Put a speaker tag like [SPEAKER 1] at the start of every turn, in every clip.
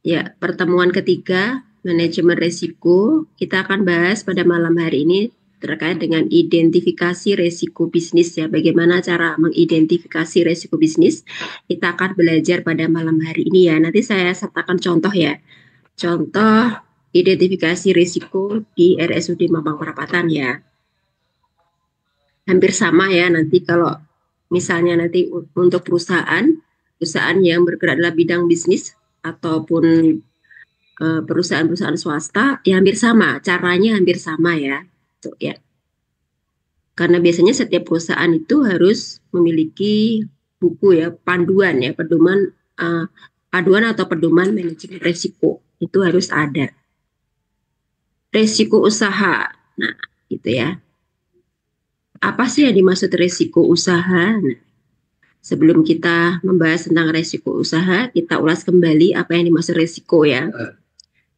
[SPEAKER 1] Ya, pertemuan ketiga, manajemen risiko. Kita akan bahas pada malam hari ini terkait dengan identifikasi risiko bisnis ya. Bagaimana cara mengidentifikasi risiko bisnis? Kita akan belajar pada malam hari ini ya. Nanti saya sertakan contoh ya. Contoh identifikasi risiko di RSUD Mampang Perapatan ya. Hampir sama ya nanti kalau misalnya nanti untuk perusahaan yang bergerak dalam bidang bisnis ataupun perusahaan-perusahaan swasta ya hampir sama, caranya hampir sama ya. Tuh, ya. Karena biasanya setiap perusahaan itu harus memiliki buku ya, panduan ya, pedoman paduan atau pedoman manajemen risiko itu harus ada. Risiko usaha. Nah, gitu ya. Apa sih yang dimaksud risiko usaha? Nah, sebelum kita membahas tentang risiko usaha, kita ulas kembali apa yang dimaksud risiko ya.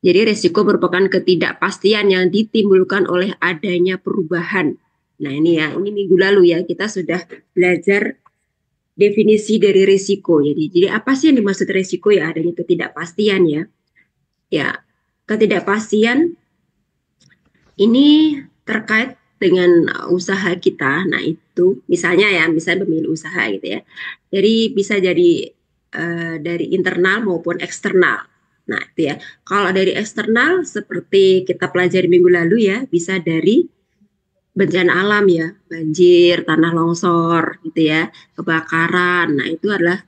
[SPEAKER 1] Jadi risiko merupakan ketidakpastian yang ditimbulkan oleh adanya perubahan. Nah ini ya, ini minggu lalu ya kita sudah belajar definisi dari risiko. Jadi apa sih yang dimaksud risiko ya? Adanya ketidakpastian ya. Ya, ketidakpastian ini terkait dengan usaha kita. Nah itu misalnya ya, misalnya memilih usaha gitu ya. Jadi bisa jadi dari internal maupun eksternal. Nah itu ya. Kalau dari eksternal seperti kita pelajari minggu lalu ya, bisa dari bencana alam ya, banjir, tanah longsor gitu ya, kebakaran. Nah itu adalah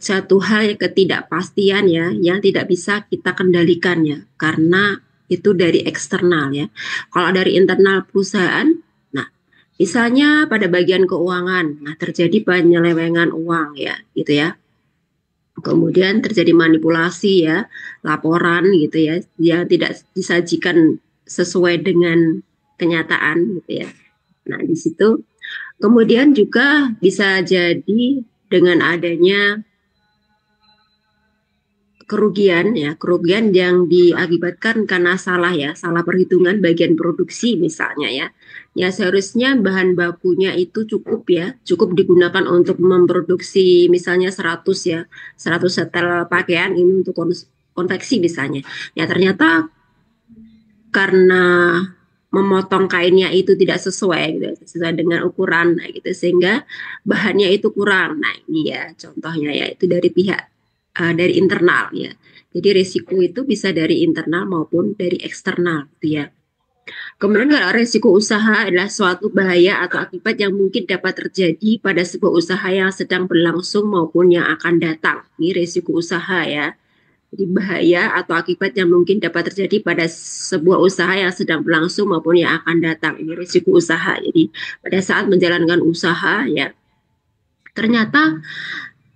[SPEAKER 1] satu hal yang ketidakpastian ya, yang tidak bisa kita kendalikan ya, karena itu dari eksternal ya. Kalau dari internal perusahaan, nah misalnya pada bagian keuangan, nah terjadi penyelewengan uang ya, gitu ya. Kemudian terjadi manipulasi ya, laporan gitu ya, yang tidak disajikan sesuai dengan kenyataan gitu ya. Nah di situ kemudian juga bisa jadi dengan adanya kerugian yang diakibatkan karena salah ya, salah perhitungan bagian produksi misalnya ya. Ya seharusnya bahan bakunya itu cukup ya, cukup digunakan untuk memproduksi misalnya 100 ya, 100 setel pakaian ini untuk konveksi misalnya. Ya ternyata karena memotong kainnya itu tidak sesuai gitu, sesuai dengan ukuran nah, gitu sehingga bahannya itu kurang. Nah, ini ya contohnya ya itu dari pihak dari internal ya. Jadi risiko itu bisa dari internal maupun dari eksternal gitu ya. Kemudian kalau risiko usaha adalah suatu bahaya atau akibat yang mungkin dapat terjadi pada sebuah usaha yang sedang berlangsung maupun yang akan datang. Ini risiko usaha ya. Jadi bahaya atau akibat yang mungkin dapat terjadi pada sebuah usaha yang sedang berlangsung maupun yang akan datang. Ini risiko usaha. Jadi pada saat menjalankan usaha ya ternyata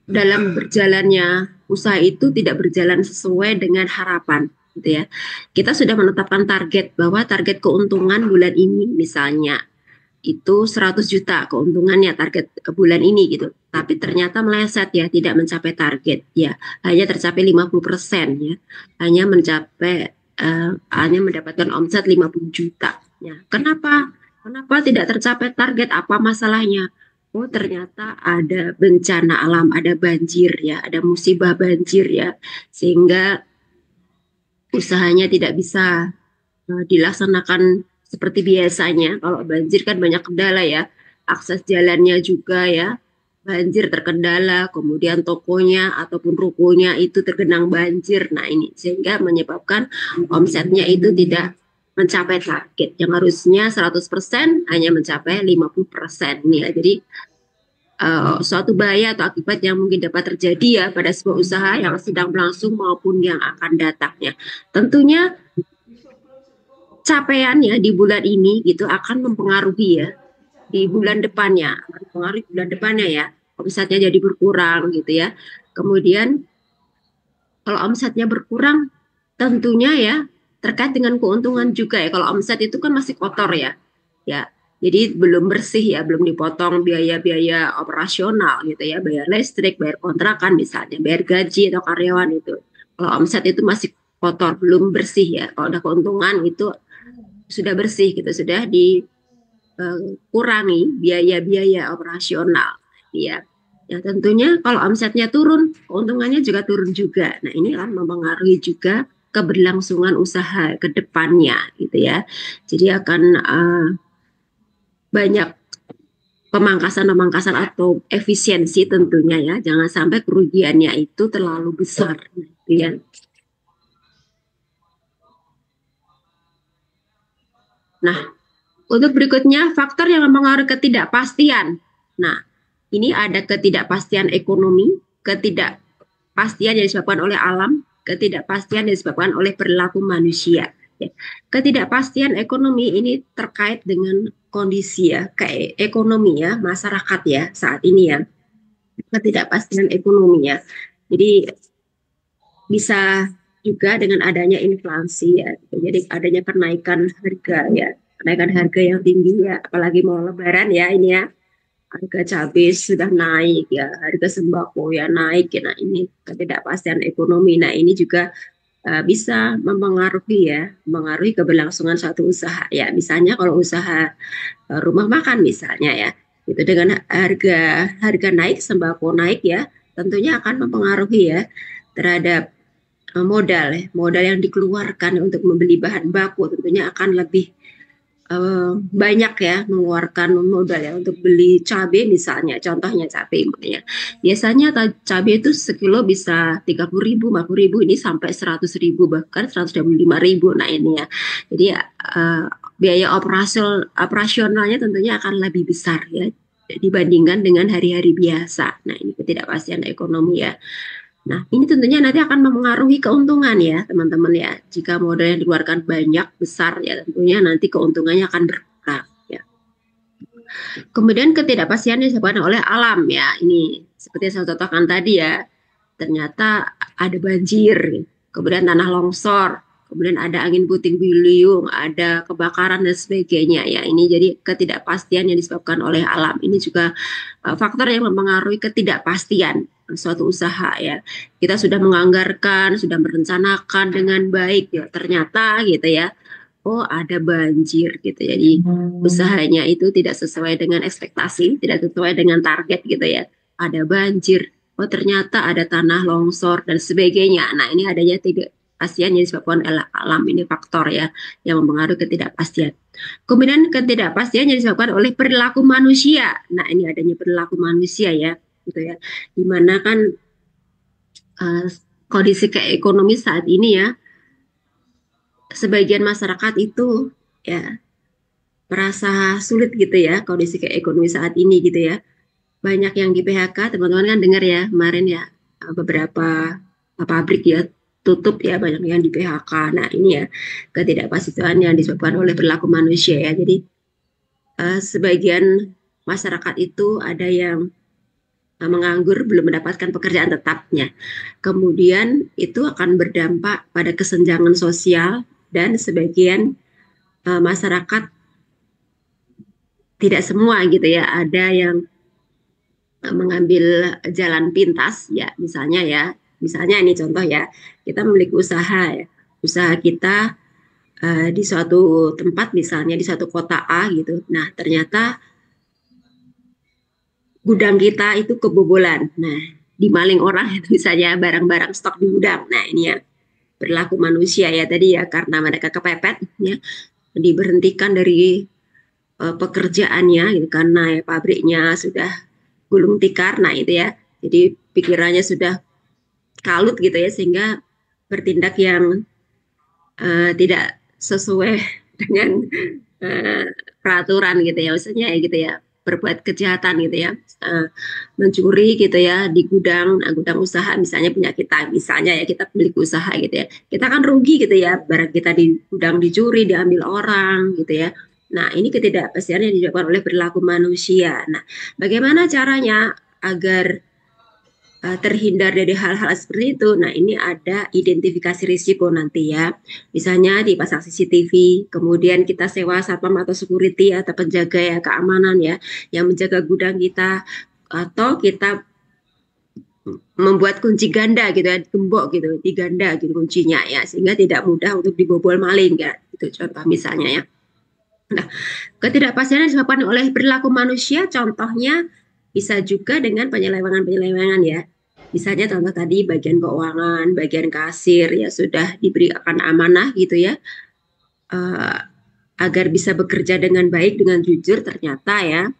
[SPEAKER 1] dalam berjalannya usaha itu tidak berjalan sesuai dengan harapan gitu ya. Kita sudah menetapkan target bahwa target keuntungan bulan ini misalnya itu 100 juta keuntungannya target ke bulan ini gitu. Tapi ternyata meleset ya, tidak mencapai target ya. Hanya tercapai 50% ya. Hanya mencapai hanya mendapatkan omset 50 juta ya. Kenapa? Kenapa tidak tercapai target? Apa masalahnya? Oh, ternyata ada bencana alam, ada banjir ya, ada musibah banjir ya. Sehingga usahanya tidak bisa dilaksanakan seperti biasanya. Kalau banjir kan banyak kendala ya, akses jalannya juga ya, banjir terkendala, kemudian tokonya ataupun rukonya itu tergenang banjir. Nah ini sehingga menyebabkan omsetnya itu tidak mencapai target yang harusnya 100% hanya mencapai 50% nih ya. Jadi suatu bahaya atau akibat yang mungkin dapat terjadi ya pada sebuah usaha yang sedang berlangsung maupun yang akan datangnya. Tentunya capaiannya di bulan ini gitu akan mempengaruhi ya di bulan depannya, akan mempengaruhi bulan depannya ya. Omsetnya jadi berkurang gitu ya. Kemudian kalau omsetnya berkurang tentunya ya terkait dengan keuntungan juga ya. Kalau omset itu kan masih kotor ya. Ya. Jadi belum bersih ya, belum dipotong biaya-biaya operasional gitu ya, bayar listrik, bayar kontrakan misalnya, bayar gaji atau karyawan itu. Kalau omset itu masih kotor, belum bersih ya. Kalau ada keuntungan itu sudah bersih gitu, sudah dikurangi biaya-biaya operasional ya. Ya, tentunya kalau omsetnya turun, keuntungannya juga turun juga. Nah, ini akan mempengaruhi juga keberlangsungan usaha ke depannya gitu ya. Jadi akan banyak pemangkasan-pemangkasan atau efisiensi tentunya ya. Jangan sampai kerugiannya itu terlalu besar gitu ya. Nah, untuk berikutnya faktor yang mempengaruhi ketidakpastian. Nah, ini ada ketidakpastian ekonomi, ketidakpastian yang disebabkan oleh alam, ketidakpastian yang disebabkan oleh perilaku manusia. Ya. Ketidakpastian ekonomi ini terkait dengan kondisi ya, kayak ekonomi ya, masyarakat ya saat ini ya. Ketidakpastian ekonomi ya. Jadi bisa juga dengan adanya inflasi ya. Jadi adanya kenaikan harga ya, kenaikan harga yang tinggi ya, apalagi mau lebaran ya ini ya. Harga cabai sudah naik ya, harga sembako ya naik ya. Nah, ini ketidakpastian ekonomi. Nah, ini juga bisa mempengaruhi ya, mempengaruhi keberlangsungan suatu usaha ya. Misalnya kalau usaha rumah makan misalnya ya, itu dengan harga harga naik, sembako naik ya, tentunya akan mempengaruhi ya terhadap modal yang dikeluarkan untuk membeli bahan baku tentunya akan lebih banyak ya mengeluarkan modal ya untuk beli cabai misalnya, contohnya cabai ya. Biasanya cabai itu sekilo bisa 30.000, 50.000, ini sampai 100.000 bahkan 125.000. Nah ini ya, jadi biaya operasionalnya tentunya akan lebih besar ya dibandingkan dengan hari-hari biasa. Nah ini ketidakpastian ekonomi ya. Nah, ini tentunya nanti akan mempengaruhi keuntungan ya, teman-teman ya. Jika modal yang dikeluarkan banyak, besar ya, tentunya nanti keuntungannya akan berkurang ya. Kemudian ketidakpastian disebabkan oleh alam ya. Ini seperti yang saya contohkan tadi ya. Ternyata ada banjir, kemudian tanah longsor, kemudian ada angin puting beliung, ada kebakaran dan sebagainya ya. Ini jadi ketidakpastian yang disebabkan oleh alam. Ini juga faktor yang mempengaruhi ketidakpastian suatu usaha ya. Kita sudah menganggarkan, sudah merencanakan dengan baik ya. Ternyata gitu ya. Oh, ada banjir gitu. Jadi usahanya itu tidak sesuai dengan ekspektasi, tidak sesuai dengan target gitu ya. Ada banjir. Oh, ternyata ada tanah longsor dan sebagainya. Nah, ini adanya ketidakpastian yang disebabkan oleh alam, ini faktor ya yang mempengaruhi ketidakpastian. Kemudian ketidakpastian yang disebabkan oleh perilaku manusia. Nah, ini adanya perilaku manusia ya, gitu ya. Dimana kan uh, kondisi keekonomi saat ini ya, sebagian masyarakat itu ya merasa sulit gitu ya kondisi keekonomi saat ini gitu ya. Banyak yang di PHK, teman-teman kan dengar ya kemarin ya beberapa pabrik ya tutup ya, banyak yang di PHK. Nah, ini ya ketidakpastian yang disebabkan oleh perilaku manusia ya. Jadi sebagian masyarakat itu ada yang menganggur, belum mendapatkan pekerjaan tetapnya. Kemudian itu akan berdampak pada kesenjangan sosial dan sebagian masyarakat, tidak semua gitu ya, ada yang mengambil jalan pintas ya, misalnya ini contoh ya, kita memiliki usaha ya, usaha kita di suatu tempat misalnya di suatu kota A gitu. Nah, ternyata gudang kita itu kebobolan. Nah, dimaling orang itu misalnya barang-barang stok di gudang. Nah, ini ya perilaku manusia ya tadi ya, karena mereka kepepet ya diberhentikan dari pekerjaannya gitu, karena ya pabriknya sudah gulung tikar. Nah, itu ya. Jadi pikirannya sudah kalut gitu ya, sehingga bertindak yang tidak sesuai dengan uh, peraturan gitu ya, maksudnya ya gitu ya, berbuat kejahatan gitu ya, uh, mencuri gitu ya di gudang, gudang usaha misalnya punya kita, misalnya ya kita milik usaha gitu ya, kita kan rugi gitu ya, barang kita di gudang dicuri, diambil orang gitu ya. Nah, ini ketidakpastian yang disebabkan oleh perilaku manusia. Nah, bagaimana caranya agar terhindar dari hal-hal seperti itu? Nah, ini ada identifikasi risiko nanti ya. Misalnya dipasang CCTV, kemudian kita sewa satpam atau security atau penjaga ya keamanan ya, yang menjaga gudang kita, atau kita membuat kunci ganda gitu ya, gembok gitu, diganda gitu kuncinya ya, sehingga tidak mudah untuk dibobol maling ya. Itu contoh misalnya ya. Nah, ketidakpastian yang disebabkan oleh perilaku manusia, contohnya Bisa juga dengan penyelewengan-penyelewengan ya. Misalnya contoh tadi bagian keuangan, bagian kasir ya sudah diberikan amanah gitu ya, eh, agar bisa bekerja dengan baik dengan jujur, ternyata ya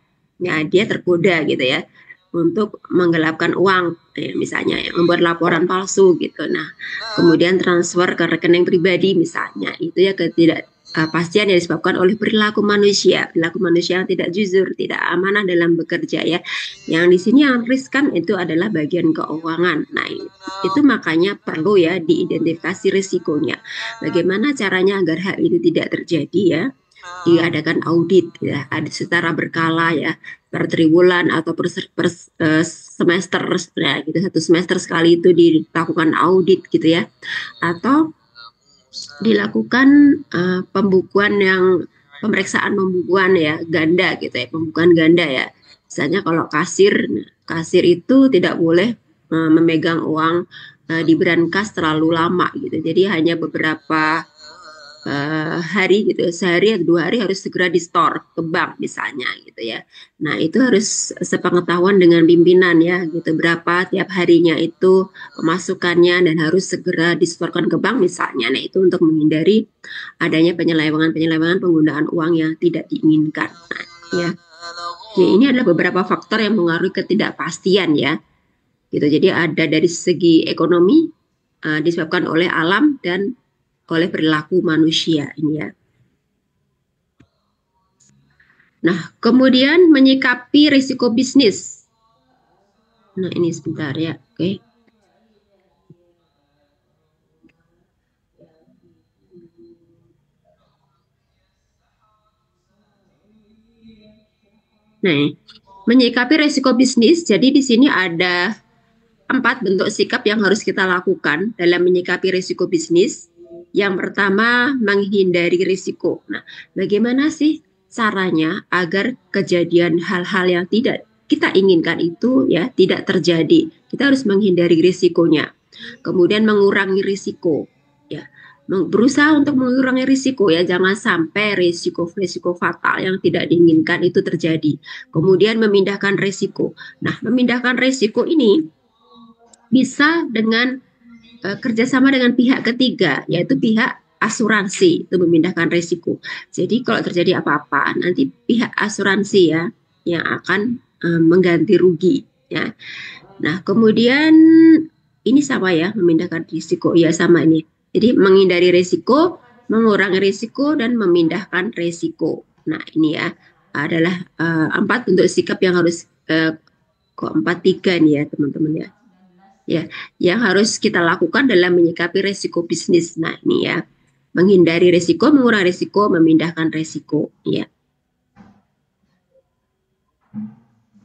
[SPEAKER 1] dia tergoda gitu ya untuk menggelapkan uang, misalnya ya, membuat laporan palsu gitu. Nah, kemudian transfer ke rekening pribadi misalnya, itu ya ketidakpastian yang disebabkan oleh perilaku manusia yang tidak jujur, tidak amanah dalam bekerja ya. Yang di sini yang riskan itu adalah bagian keuangan. Nah, itu makanya perlu ya diidentifikasi risikonya. Bagaimana caranya agar hal itu tidak terjadi ya? Diadakan audit ya, ada secara berkala ya, per triwulan atau semester ya, gitu. Satu semester sekali itu dilakukan audit gitu ya, atau dilakukan pembukuan yang pemeriksaan pembukuan ya ganda gitu ya, pembukuan ganda ya. Misalnya kalau kasir itu tidak boleh memegang uang di brankas terlalu lama gitu. Jadi hanya beberapa hari gitu, sehari atau 2 hari harus segera di store ke bank misalnya gitu ya. Nah itu harus sepengetahuan dengan pimpinan ya gitu, berapa tiap harinya itu pemasukannya dan harus segera disetorkan ke bank misalnya. Nah itu untuk menghindari adanya penyelewengan-penyelewengan penggunaan uang yang tidak diinginkan. Nah, ya. Jadi ini adalah beberapa faktor yang mengaruhi ketidakpastian ya. Gitu. Jadi ada dari segi ekonomi disebabkan oleh alam dan oleh perilaku manusia ini ya. Nah, kemudian menyikapi risiko bisnis. Nah, ini sebentar ya. Oke. Nah, menyikapi risiko bisnis. Jadi di sini ada 4 bentuk sikap yang harus kita lakukan dalam menyikapi risiko bisnis. Yang pertama, menghindari risiko. Nah, bagaimana sih caranya agar kejadian hal-hal yang tidak kita inginkan itu ya tidak terjadi? Kita harus menghindari risikonya. Kemudian mengurangi risiko. Ya, berusaha untuk mengurangi risiko ya, jangan sampai risiko-risiko fatal yang tidak diinginkan itu terjadi. Kemudian memindahkan risiko. Nah, memindahkan risiko ini bisa dengan kerjasama dengan pihak ketiga, yaitu pihak asuransi itu memindahkan risiko. Jadi kalau terjadi apa-apa, nanti pihak asuransi ya yang akan mengganti rugi ya. Nah, kemudian ini sama ya, memindahkan risiko ya sama ini. Jadi menghindari risiko, mengurangi risiko dan memindahkan risiko. Nah, ini ya adalah 4 bentuk sikap yang harus kok 4-3 nih ya teman-teman ya. Ya, yang harus kita lakukan dalam menyikapi risiko bisnis. Nah, ini ya, menghindari risiko, mengurangi risiko, memindahkan risiko. Ya.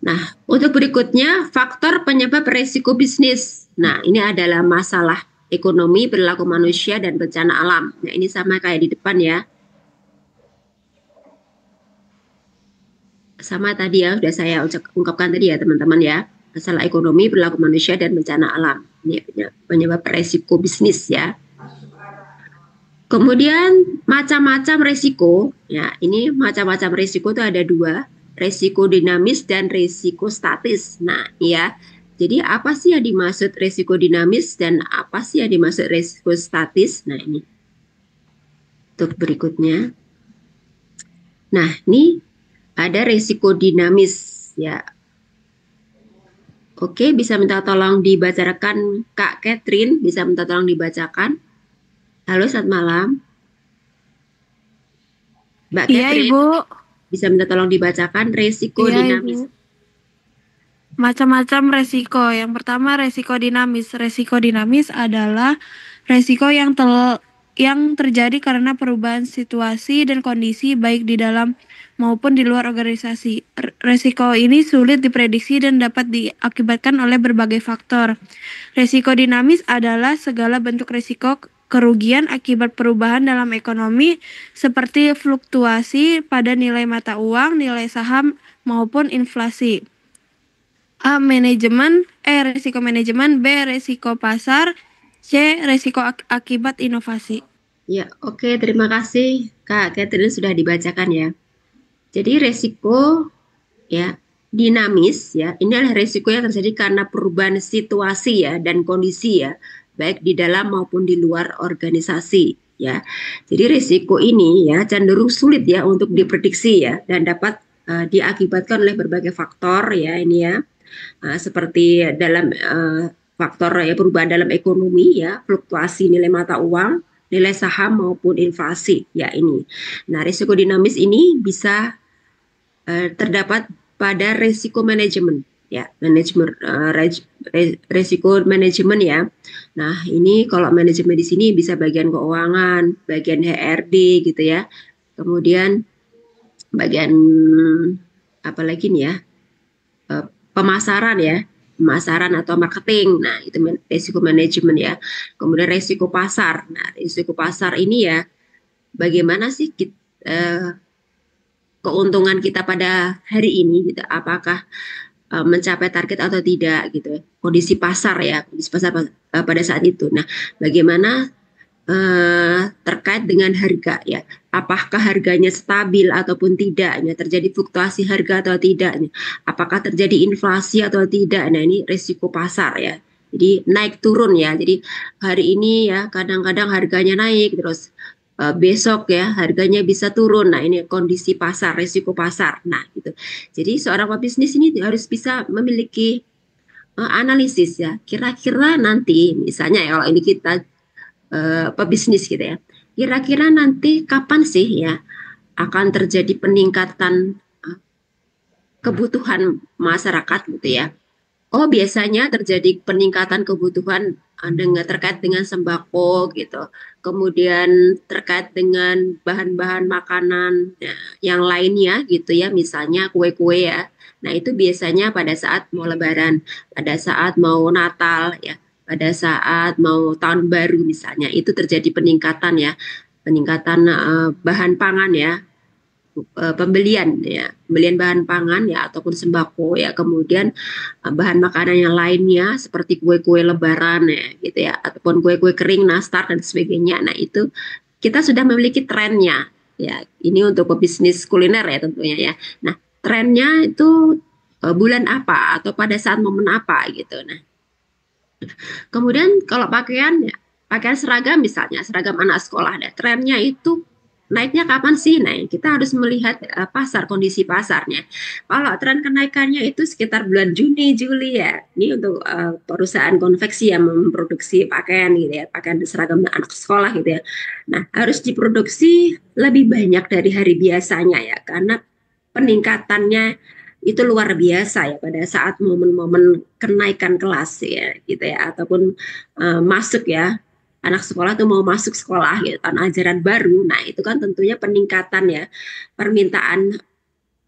[SPEAKER 1] Nah, untuk berikutnya, faktor penyebab risiko bisnis. Nah, ini adalah masalah ekonomi, perilaku manusia, dan bencana alam. Nah, ini sama kayak di depan ya. Sama tadi ya, sudah saya ungkapkan tadi ya teman-teman ya. Masalah ekonomi, perilaku manusia, dan bencana alam. Ini penyebab risiko bisnis ya. Kemudian macam-macam risiko, ya ini macam-macam risiko itu ada 2, risiko dinamis dan risiko statis. Nah, ya, jadi apa sih yang dimaksud risiko dinamis dan apa sih yang dimaksud risiko statis? Nah, ini untuk berikutnya. Nah, ini ada risiko dinamis, ya. Oke, bisa minta tolong dibacakan Kak Catherine, bisa minta tolong dibacakan. Halo, selamat malam. Mbak
[SPEAKER 2] Iya,
[SPEAKER 1] Catherine,
[SPEAKER 2] Ibu.
[SPEAKER 1] bisa minta tolong dibacakan risiko
[SPEAKER 2] Iya,
[SPEAKER 1] dinamis.
[SPEAKER 2] Ibu. Macam-macam resiko. Yang pertama resiko dinamis. Resiko dinamis adalah resiko yang terjadi karena perubahan situasi dan kondisi baik di dalam maupun di luar organisasi. Resiko ini sulit diprediksi dan dapat diakibatkan oleh berbagai faktor. Resiko dinamis adalah segala bentuk resiko kerugian akibat perubahan dalam ekonomi seperti fluktuasi pada nilai mata uang, nilai saham, maupun inflasi. A. Resiko manajemen. B. Resiko pasar. C. Resiko akibat inovasi.
[SPEAKER 1] Ya, oke, terima kasih Kak Catherine sudah dibacakan ya. Jadi resiko ya dinamis ya. Ini adalah risiko yang terjadi karena perubahan situasi ya dan kondisi ya, baik di dalam maupun di luar organisasi ya. Jadi risiko ini ya cenderung sulit ya untuk diprediksi ya dan dapat diakibatkan oleh berbagai faktor ya ini ya. Seperti dalam faktor ya perubahan dalam ekonomi ya, fluktuasi nilai mata uang, nilai saham maupun inflasi ya ini. Nah, risiko dinamis ini bisa terdapat pada risiko manajemen ya, manajemen risiko manajemen ya. Nah, ini kalau manajemen di sini bisa bagian keuangan, bagian HRD gitu ya. Kemudian bagian apa lagi nih ya? Pemasaran ya, pemasaran atau marketing. Nah, itu risiko manajemen ya. Kemudian risiko pasar. Nah, risiko pasar ini ya bagaimana sih keuntungan kita pada hari ini gitu. Apakah mencapai target atau tidak gitu. Kondisi pasar ya, kondisi pasar pada saat itu. Nah, bagaimana terkait dengan harga ya, apakah harganya stabil ataupun tidak, ya, terjadi fluktuasi harga atau tidak, apakah terjadi inflasi atau tidak. Nah, ini risiko pasar ya. Jadi naik turun ya. Jadi hari ini ya kadang-kadang harganya naik terus besok ya harganya bisa turun. Nah, ini kondisi pasar, risiko pasar. Nah, gitu. Jadi seorang pebisnis ini harus bisa memiliki analisis ya. Kira-kira nanti misalnya ya kalau ini kita pebisnis gitu ya. Kira-kira nanti kapan sih ya akan terjadi peningkatan kebutuhan masyarakat gitu ya. Oh, biasanya terjadi peningkatan kebutuhan dengan terkait dengan sembako gitu. Kemudian terkait dengan bahan-bahan makanan ya, yang lainnya gitu ya, misalnya kue-kue ya. Nah, itu biasanya pada saat mau Lebaran, pada saat mau Natal ya, pada saat mau Tahun Baru misalnya, itu terjadi peningkatan ya, peningkatan bahan pangan ya, pembelian ya, pembelian bahan pangan ya ataupun sembako ya, kemudian bahan makanan yang lainnya seperti kue-kue lebaran ya gitu ya, ataupun kue-kue kering, nastar dan sebagainya. Nah, itu kita sudah memiliki trennya ya. Ini untuk pebisnis kuliner ya tentunya ya. Nah, trennya itu bulan apa atau pada saat momen apa gitu. Nah, kemudian kalau pakaian ya, pakaian seragam misalnya, seragam anak sekolah, ada trennya itu naiknya kapan sih? Nah, kita harus melihat pasar, kondisi pasarnya. Kalau tren kenaikannya itu sekitar bulan Juni, Juli ya. Ini untuk perusahaan konveksi yang memproduksi pakaian gitu ya, pakaian seragam anak sekolah gitu ya. Nah, harus diproduksi lebih banyak dari hari biasanya ya, karena peningkatannya itu luar biasa ya pada saat momen-momen kenaikan kelas ya gitu ya, ataupun masuk ya, anak sekolah tuh mau masuk sekolah gitu tahun ajaran baru. Nah, itu kan tentunya peningkatan ya, permintaan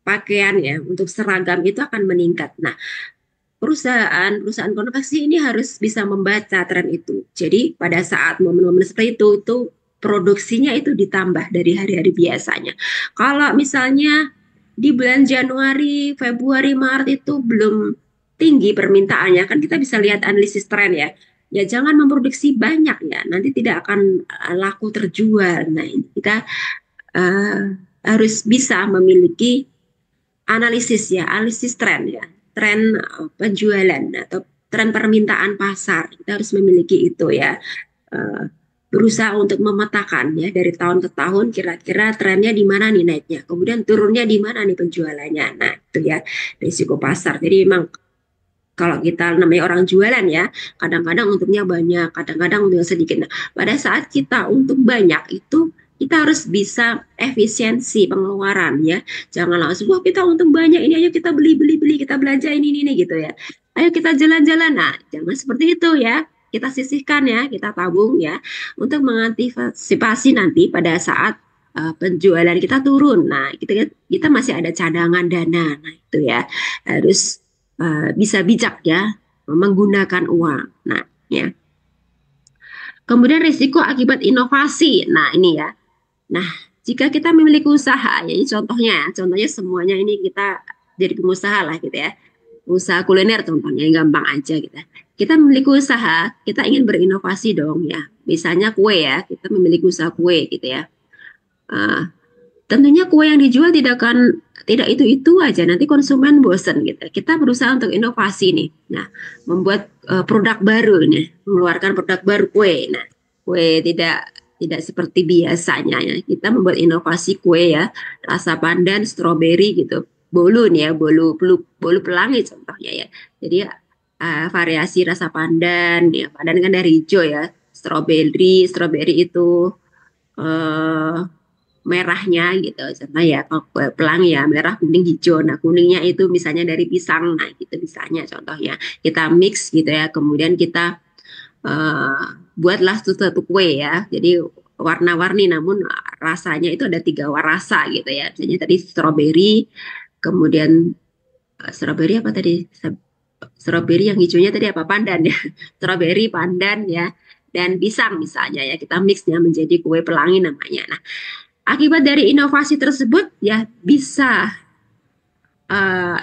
[SPEAKER 1] pakaian ya untuk seragam itu akan meningkat. Nah, perusahaan konveksi ini harus bisa membaca tren itu. Jadi pada saat momen-momen seperti itu produksinya itu ditambah dari hari-hari biasanya. Kalau misalnya di bulan Januari, Februari, Maret itu belum tinggi permintaannya, kan kita bisa lihat analisis tren ya. Ya jangan memproduksi banyak ya, nanti tidak akan laku terjual. Nah, ini kita uh, harus bisa memiliki analisis ya, analisis tren ya, tren penjualan atau tren permintaan pasar. Kita harus memiliki itu ya. Uh, Berusaha untuk memetakan ya dari tahun ke tahun kira-kira trennya di mana nih naiknya, kemudian turunnya di mana nih penjualannya. Nah, itu ya risiko pasar. Jadi memang kalau kita namanya orang jualan ya, kadang-kadang untungnya banyak, kadang-kadang untungnya sedikit. Nah, pada saat kita untung banyak itu kita harus bisa efisiensi pengeluaran ya. Jangan langsung wah kita untung banyak ini ayo kita beli kita belanja ini gitu ya. Ayo kita jalan-jalan. Nah, jangan seperti itu ya. Kita sisihkan ya, kita tabung ya untuk mengantisipasi nanti pada saat penjualan kita turun. Nah, kita masih ada cadangan dana. Nah, itu ya harus bisa bijak ya menggunakan uang. Nah, ya. Kemudian risiko akibat inovasi. Nah, ini ya. Nah, jika kita memiliki usaha, ya ini contohnya semuanya ini kita jadi pengusaha lah gitu ya. Usaha kuliner contohnya, yang gampang aja gitu. Kita memiliki usaha, kita ingin berinovasi dong ya. Misalnya kue ya, kita memiliki usaha kue gitu ya. Uh, tentunya kue yang dijual tidak itu-itu aja, nanti konsumen bosen gitu. Kita berusaha untuk inovasi nih. Nah, membuat produk baru nih, mengeluarkan produk baru kue. Nah, kue tidak seperti biasanya ya. Kita membuat inovasi kue ya, rasa pandan, stroberi gitu. Bolu nih ya, bolu pelangi contohnya ya. Jadi variasi rasa pandan ya. Pandan kan dari hijau ya. Stroberi itu eh, merahnya gitu. Contoh ya kalau kue pelangi ya merah, kuning, hijau. Nah kuningnya itu misalnya dari pisang. Nah gitu misalnya contohnya kita mix gitu ya. Kemudian kita eh, buatlah suatu kue ya. Jadi warna-warni namun rasanya itu ada tiga rasa gitu ya. Misalnya tadi stroberi, kemudian stroberi apa tadi? Stroberi yang hijaunya tadi apa? Pandan ya. Stroberi, pandan ya. Dan pisang misalnya ya. Kita mixnya menjadi kue pelangi namanya. Nah, akibat dari inovasi tersebut ya bisa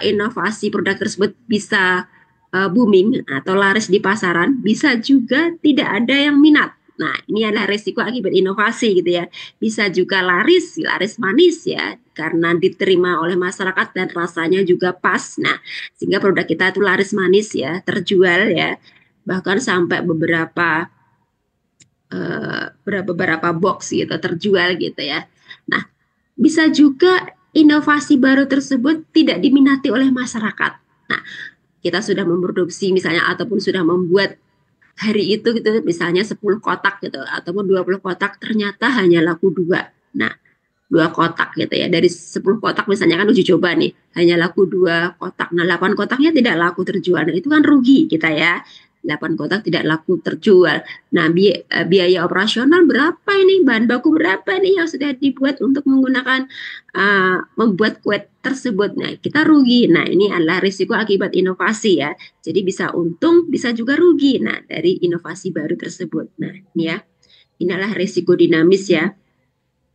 [SPEAKER 1] inovasi produk tersebut bisa booming atau laris di pasaran, bisa juga tidak ada yang minat. Nah, ini adalah resiko akibat inovasi gitu ya. Bisa juga laris manis ya, karena diterima oleh masyarakat dan rasanya juga pas. Nah, sehingga produk kita itu laris manis ya, terjual ya, bahkan sampai beberapa box gitu terjual gitu ya. Nah, bisa juga inovasi baru tersebut tidak diminati oleh masyarakat. Nah, kita sudah memproduksi misalnya ataupun sudah membuat hari itu gitu misalnya 10 kotak gitu ataupun 20 kotak ternyata hanya laku dua. Nah, dua kotak gitu ya. Dari 10 kotak misalnya kan uji coba nih, hanya laku dua kotak. Nah, 8 kotaknya tidak laku terjual. Nah, itu kan rugi kita ya. 8 kotak tidak laku terjual. Nah, biaya operasional berapa ini? Bahan baku berapa nih yang sudah dibuat untuk menggunakan membuat kue tersebut? Nah, kita rugi. Nah, ini adalah risiko akibat inovasi ya. Jadi bisa untung, bisa juga rugi. Nah, dari inovasi baru tersebut. Nah, ini ya. Ini adalah risiko dinamis ya.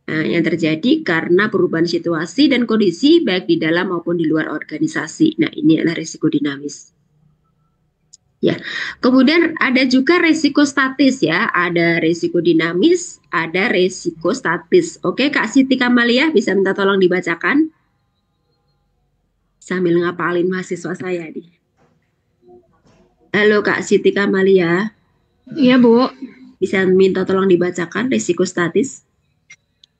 [SPEAKER 1] Yang terjadi karena perubahan situasi dan kondisi baik di dalam maupun di luar organisasi. Nah, ini adalah risiko dinamis. Ya, kemudian ada juga risiko statis ya, ada risiko dinamis, ada risiko statis. Oke, Kak Siti Kamalia bisa minta tolong dibacakan sambil ngapalin mahasiswa saya nih. Halo Kak Siti Kamalia.
[SPEAKER 2] Iya, Bu.
[SPEAKER 1] Bisa minta tolong dibacakan risiko statis?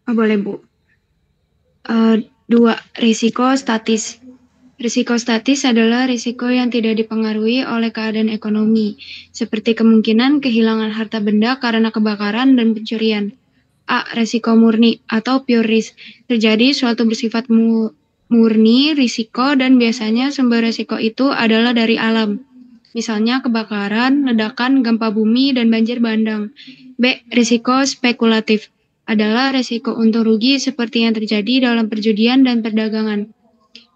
[SPEAKER 2] Oh, boleh, Bu. 2. Risiko statis. Risiko statis adalah risiko yang tidak dipengaruhi oleh keadaan ekonomi, seperti kemungkinan kehilangan harta benda karena kebakaran dan pencurian. A. Risiko murni atau pure risk. Terjadi suatu bersifat murni risiko dan biasanya sumber risiko itu adalah dari alam. Misalnya kebakaran, ledakan, gempa bumi, dan banjir bandang. B. Risiko spekulatif adalah risiko untung rugi seperti yang terjadi dalam perjudian dan perdagangan.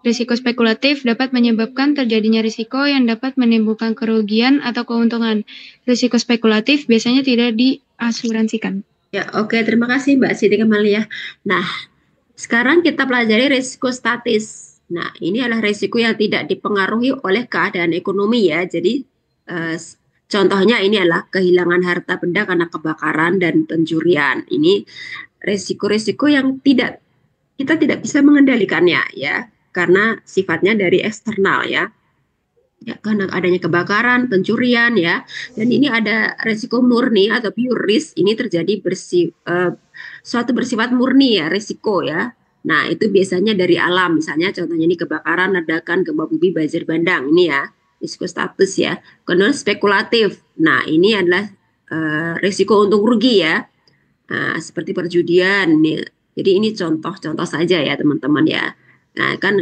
[SPEAKER 2] Risiko spekulatif dapat menyebabkan terjadinya risiko yang dapat menimbulkan kerugian atau keuntungan. Risiko spekulatif biasanya tidak diasuransikan.
[SPEAKER 1] Ya, oke, terima kasih Mbak Siti Kamalia. Nah, sekarang kita pelajari risiko statis. Nah, ini adalah risiko yang tidak dipengaruhi oleh keadaan ekonomi ya. Jadi, contohnya ini adalah kehilangan harta benda karena kebakaran dan pencurian. Ini risiko-risiko yang kita tidak bisa mengendalikannya ya, karena sifatnya dari eksternal ya. Ya, karena adanya kebakaran, pencurian ya, dan ini ada risiko murni atau pure risk. Ini terjadi suatu bersifat murni ya, risiko ya. Nah, itu biasanya dari alam, misalnya contohnya ini kebakaran, ledakan, gempa bumi, banjir bandang, ini ya risiko status ya. Kemudian spekulatif. Nah, ini adalah risiko untung rugi ya. Nah, seperti perjudian nih. Jadi ini contoh-contoh saja ya teman-teman ya. Nah, kan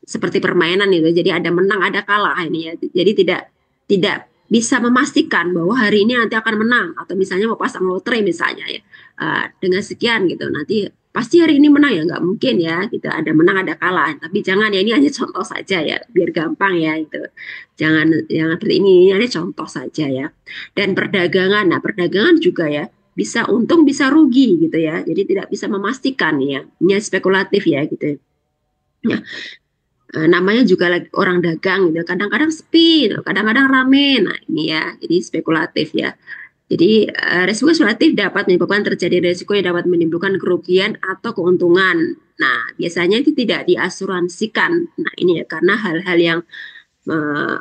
[SPEAKER 1] seperti permainan itu. Jadi ada menang, ada kalah ini ya. Jadi tidak bisa memastikan bahwa hari ini nanti akan menang atau misalnya mau pasang lotre misalnya ya. Dengan sekian gitu. Nanti pasti hari ini menang ya, nggak mungkin ya. Gitu ada menang, ada kalah. Tapi jangan ya, ini hanya contoh saja ya, biar gampang ya itu. Jangan seperti ini hanya contoh saja ya. Dan perdagangan. Nah, perdagangan juga ya bisa untung bisa rugi gitu ya, jadi tidak bisa memastikan ya, ini spekulatif ya gitu ya. Namanya juga orang dagang gitu, kadang-kadang sepi, kadang-kadang rame. Nah ini ya, jadi spekulatif ya. Jadi risiko spekulatif dapat menyebabkan terjadi risiko yang dapat menimbulkan kerugian atau keuntungan. Nah, biasanya itu tidak diasuransikan. Nah, ini ya karena hal-hal yang eh,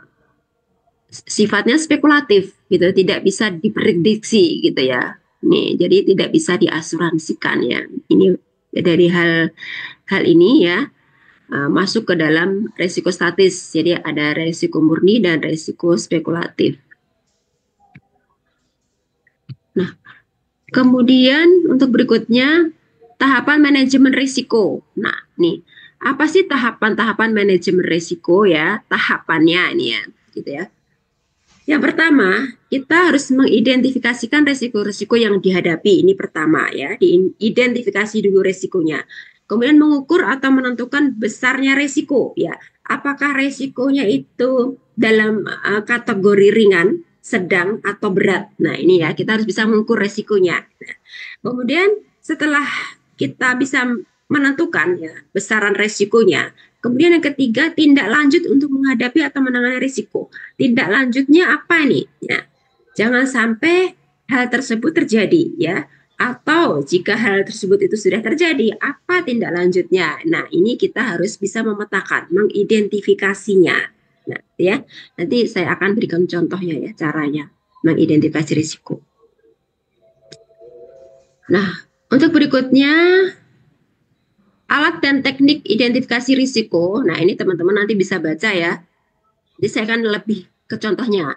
[SPEAKER 1] sifatnya spekulatif gitu, tidak bisa diprediksi gitu ya. Nih, jadi tidak bisa diasuransikan ya. Ini dari hal ini ya masuk ke dalam resiko statis. Jadi ada resiko murni dan resiko spekulatif. Nah, kemudian untuk berikutnya tahapan manajemen risiko. Nah, nih apa sih tahapan-tahapan manajemen risiko ya? Tahapannya ini ya, gitu ya. Yang pertama, kita harus mengidentifikasikan risiko-risiko yang dihadapi. Ini pertama ya, diidentifikasi dulu risikonya. Kemudian mengukur atau menentukan besarnya risiko ya. Apakah risikonya itu dalam kategori ringan, sedang atau berat. Nah, ini ya, kita harus bisa mengukur risikonya. Nah, kemudian setelah kita bisa menentukan ya besaran risikonya, kemudian yang ketiga, tindak lanjut untuk menghadapi atau menangani risiko. Tindak lanjutnya apa nih? Ya, jangan sampai hal tersebut terjadi ya. Atau jika hal tersebut itu sudah terjadi, apa tindak lanjutnya? Nah, ini kita harus bisa memetakan, mengidentifikasinya. Nah, ya. Nanti saya akan berikan contohnya ya, caranya mengidentifikasi risiko. Nah, untuk berikutnya alat dan teknik identifikasi risiko. Nah, ini teman-teman nanti bisa baca ya. Jadi saya akan lebih ke contohnya.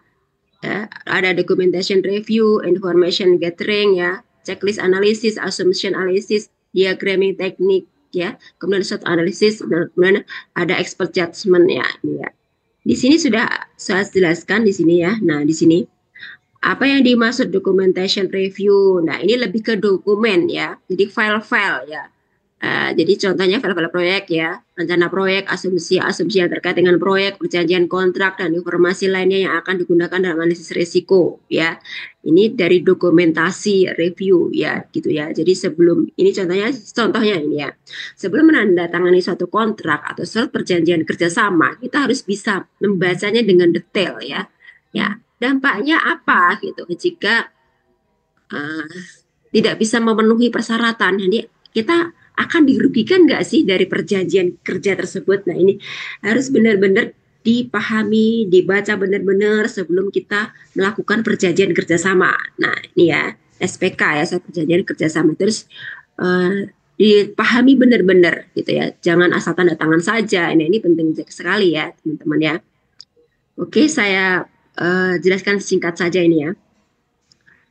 [SPEAKER 1] Ya, ada documentation review, information gathering ya, checklist analysis, assumption analysis, diagramming teknik ya, kemudian SWOT analysis, kemudian ada expert judgment ya, ini ya. Di sini sudah saya jelaskan di sini ya. Nah, di sini apa yang dimaksud documentation review? Nah, ini lebih ke dokumen ya. Jadi file-file ya. Jadi contohnya file-file proyek ya, rencana proyek, asumsi-asumsi yang terkait dengan proyek, perjanjian kontrak, dan informasi lainnya yang akan digunakan dalam analisis risiko ya. Ini dari dokumentasi review ya, gitu ya. Jadi sebelum ini contohnya ini ya. Sebelum menandatangani suatu kontrak atau surat perjanjian kerjasama, kita harus bisa membacanya dengan detail ya. Ya, dampaknya apa gitu jika uh, tidak bisa memenuhi persyaratan. Jadi kita akan dirugikan nggak sih dari perjanjian kerja tersebut? Nah, ini harus benar-benar dipahami, dibaca benar-benar sebelum kita melakukan perjanjian kerjasama. Nah, ini ya SPK ya, perjanjian kerjasama. Terus dipahami benar-benar gitu ya. Jangan asal tanda tangan saja. Ini penting sekali ya, teman-teman ya. Oke, saya jelaskan singkat saja ini ya.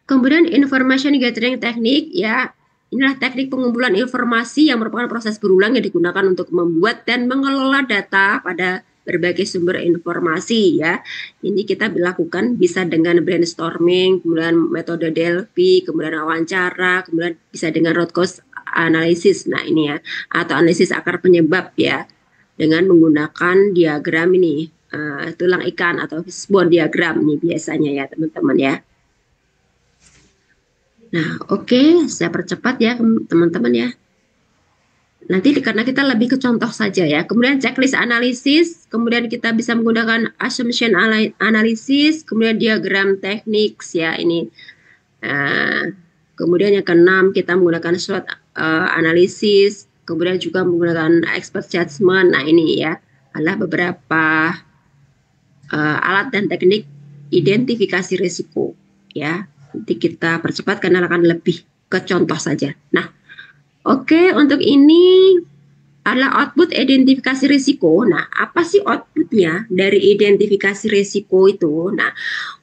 [SPEAKER 1] Kemudian information gathering teknik ya, inilah teknik pengumpulan informasi yang merupakan proses berulang yang digunakan untuk membuat dan mengelola data pada berbagai sumber informasi ya. Ini kita lakukan bisa dengan brainstorming, kemudian metode Delphi, kemudian wawancara, kemudian bisa dengan root cause analysis. Nah, ini ya, atau analisis akar penyebab ya, dengan menggunakan diagram ini, tulang ikan atau fishbone diagram ini biasanya ya, teman-teman ya. Nah, oke, saya percepat ya teman-teman ya. Nanti karena kita lebih ke contoh saja ya. Kemudian checklist analisis, kemudian kita bisa menggunakan assumption analysis, kemudian diagram teknik ya ini. Kemudian yang keenam kita menggunakan SWOT analisis, kemudian juga menggunakan expert judgment. Nah, ini ya adalah beberapa alat dan teknik identifikasi risiko ya. Nanti kita percepat karena akan lebih ke contoh saja. Nah, oke, untuk ini adalah output identifikasi risiko. Nah, apa sih outputnya dari identifikasi risiko itu? Nah,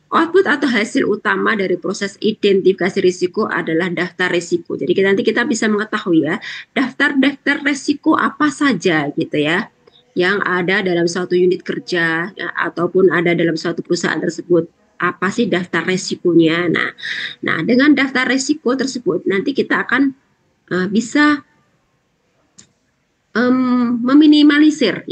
[SPEAKER 1] output atau hasil utama dari proses identifikasi risiko adalah daftar risiko. Jadi nanti kita bisa mengetahui ya, daftar-daftar risiko apa saja gitu ya, yang ada dalam suatu unit kerja ya, ataupun ada dalam suatu perusahaan tersebut. Apa sih daftar resikonya? Nah, dengan daftar resiko tersebut nanti kita akan bisa meminimalisir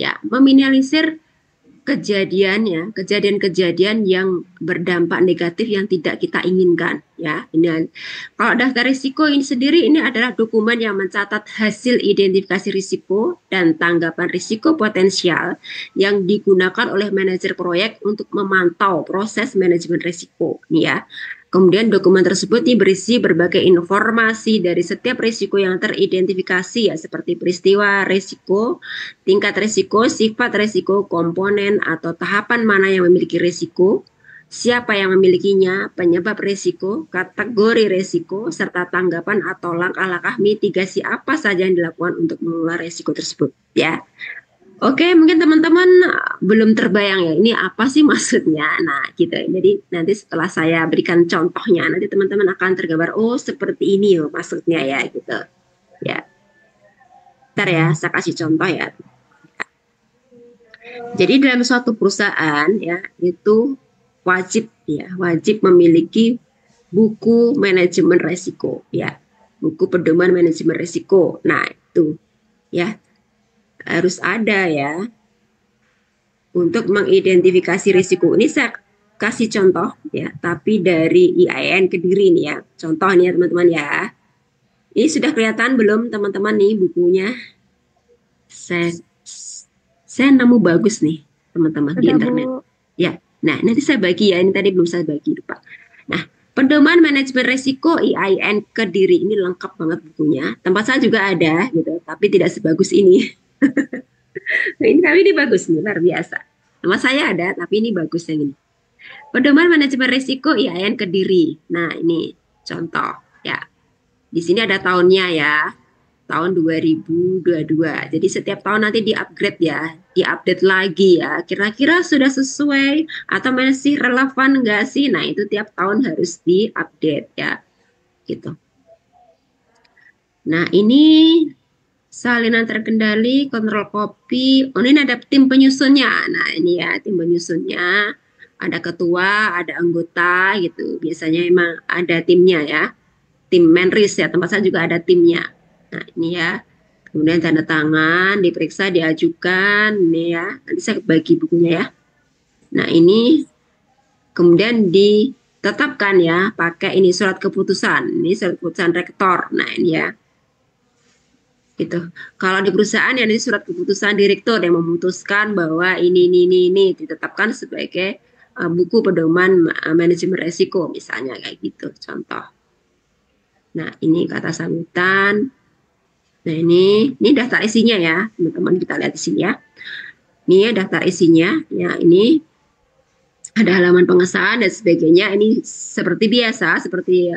[SPEAKER 1] kejadian-kejadian yang berdampak negatif yang tidak kita inginkan ya. Ini kalau daftar risiko ini sendiri ini adalah dokumen yang mencatat hasil identifikasi risiko dan tanggapan risiko potensial yang digunakan oleh manajer proyek untuk memantau proses manajemen risiko nih ya. Kemudian dokumen tersebut berisi berbagai informasi dari setiap risiko yang teridentifikasi ya, seperti peristiwa risiko, tingkat risiko, sifat risiko, komponen atau tahapan mana yang memiliki risiko, siapa yang memilikinya, penyebab risiko, kategori risiko, serta tanggapan atau langkah-langkah mitigasi apa saja yang dilakukan untuk mengelola risiko tersebut ya. Oke, mungkin teman-teman belum terbayang ya, ini apa sih maksudnya? Nah, gitu. Jadi nanti setelah saya berikan contohnya, nanti teman-teman akan tergambar, oh seperti ini ya maksudnya ya, gitu. Ya, ntar ya, saya kasih contoh ya. Jadi dalam suatu perusahaan ya, itu wajib memiliki buku manajemen risiko ya, buku pedoman manajemen risiko. Nah, itu ya harus ada ya untuk mengidentifikasi risiko. Ini saya kasih contoh ya, tapi dari IAIN Kediri nih ya. Contoh nih ya teman-teman ya. Ini sudah kelihatan belum teman-teman nih bukunya? Saya saya nemu bagus nih teman-teman di internet.
[SPEAKER 2] Bu.
[SPEAKER 1] Ya. Nah, nanti saya bagi ya. Ini tadi belum saya bagi lupa. Nah, pedoman manajemen risiko IAIN Kediri ini lengkap banget bukunya. Tempat saya juga ada gitu, tapi tidak sebagus ini. Nah, ini bagus nih, luar biasa. Nama saya ada, tapi ini bagus yang ini. Pedoman manajemen risiko IAIN Kediri. Nah, ini contoh ya. Di sini ada tahunnya ya. Tahun 2022. Jadi setiap tahun nanti di-upgrade ya, di-update lagi ya. Kira-kira sudah sesuai atau masih relevan enggak sih? Nah, itu tiap tahun harus di-update ya. Gitu. Nah, ini salinan terkendali, kontrol kopi. Oh, ini ada tim penyusunnya. Nah, ini ya tim penyusunnya. Ada ketua, ada anggota gitu. Biasanya emang ada timnya ya. Tim Menris ya, tempat saya juga ada timnya. Nah, ini ya. Kemudian tanda tangan, diperiksa, diajukan. Ini ya. Nanti saya bagi bukunya ya. Nah, ini kemudian ditetapkan ya, pakai ini surat keputusan. Ini surat keputusan rektor. Nah, ini ya. Gitu. Kalau di perusahaan ya nanti surat keputusan direktur yang memutuskan bahwa ini ditetapkan sebagai buku pedoman manajemen resiko misalnya kayak gitu contoh. Nah, ini kata sambutan. Nah, ini daftar isinya ya, teman-teman kita lihat di sini ya. Ini ya daftar isinya. Ya, ini ada halaman pengesahan dan sebagainya. Ini seperti biasa, seperti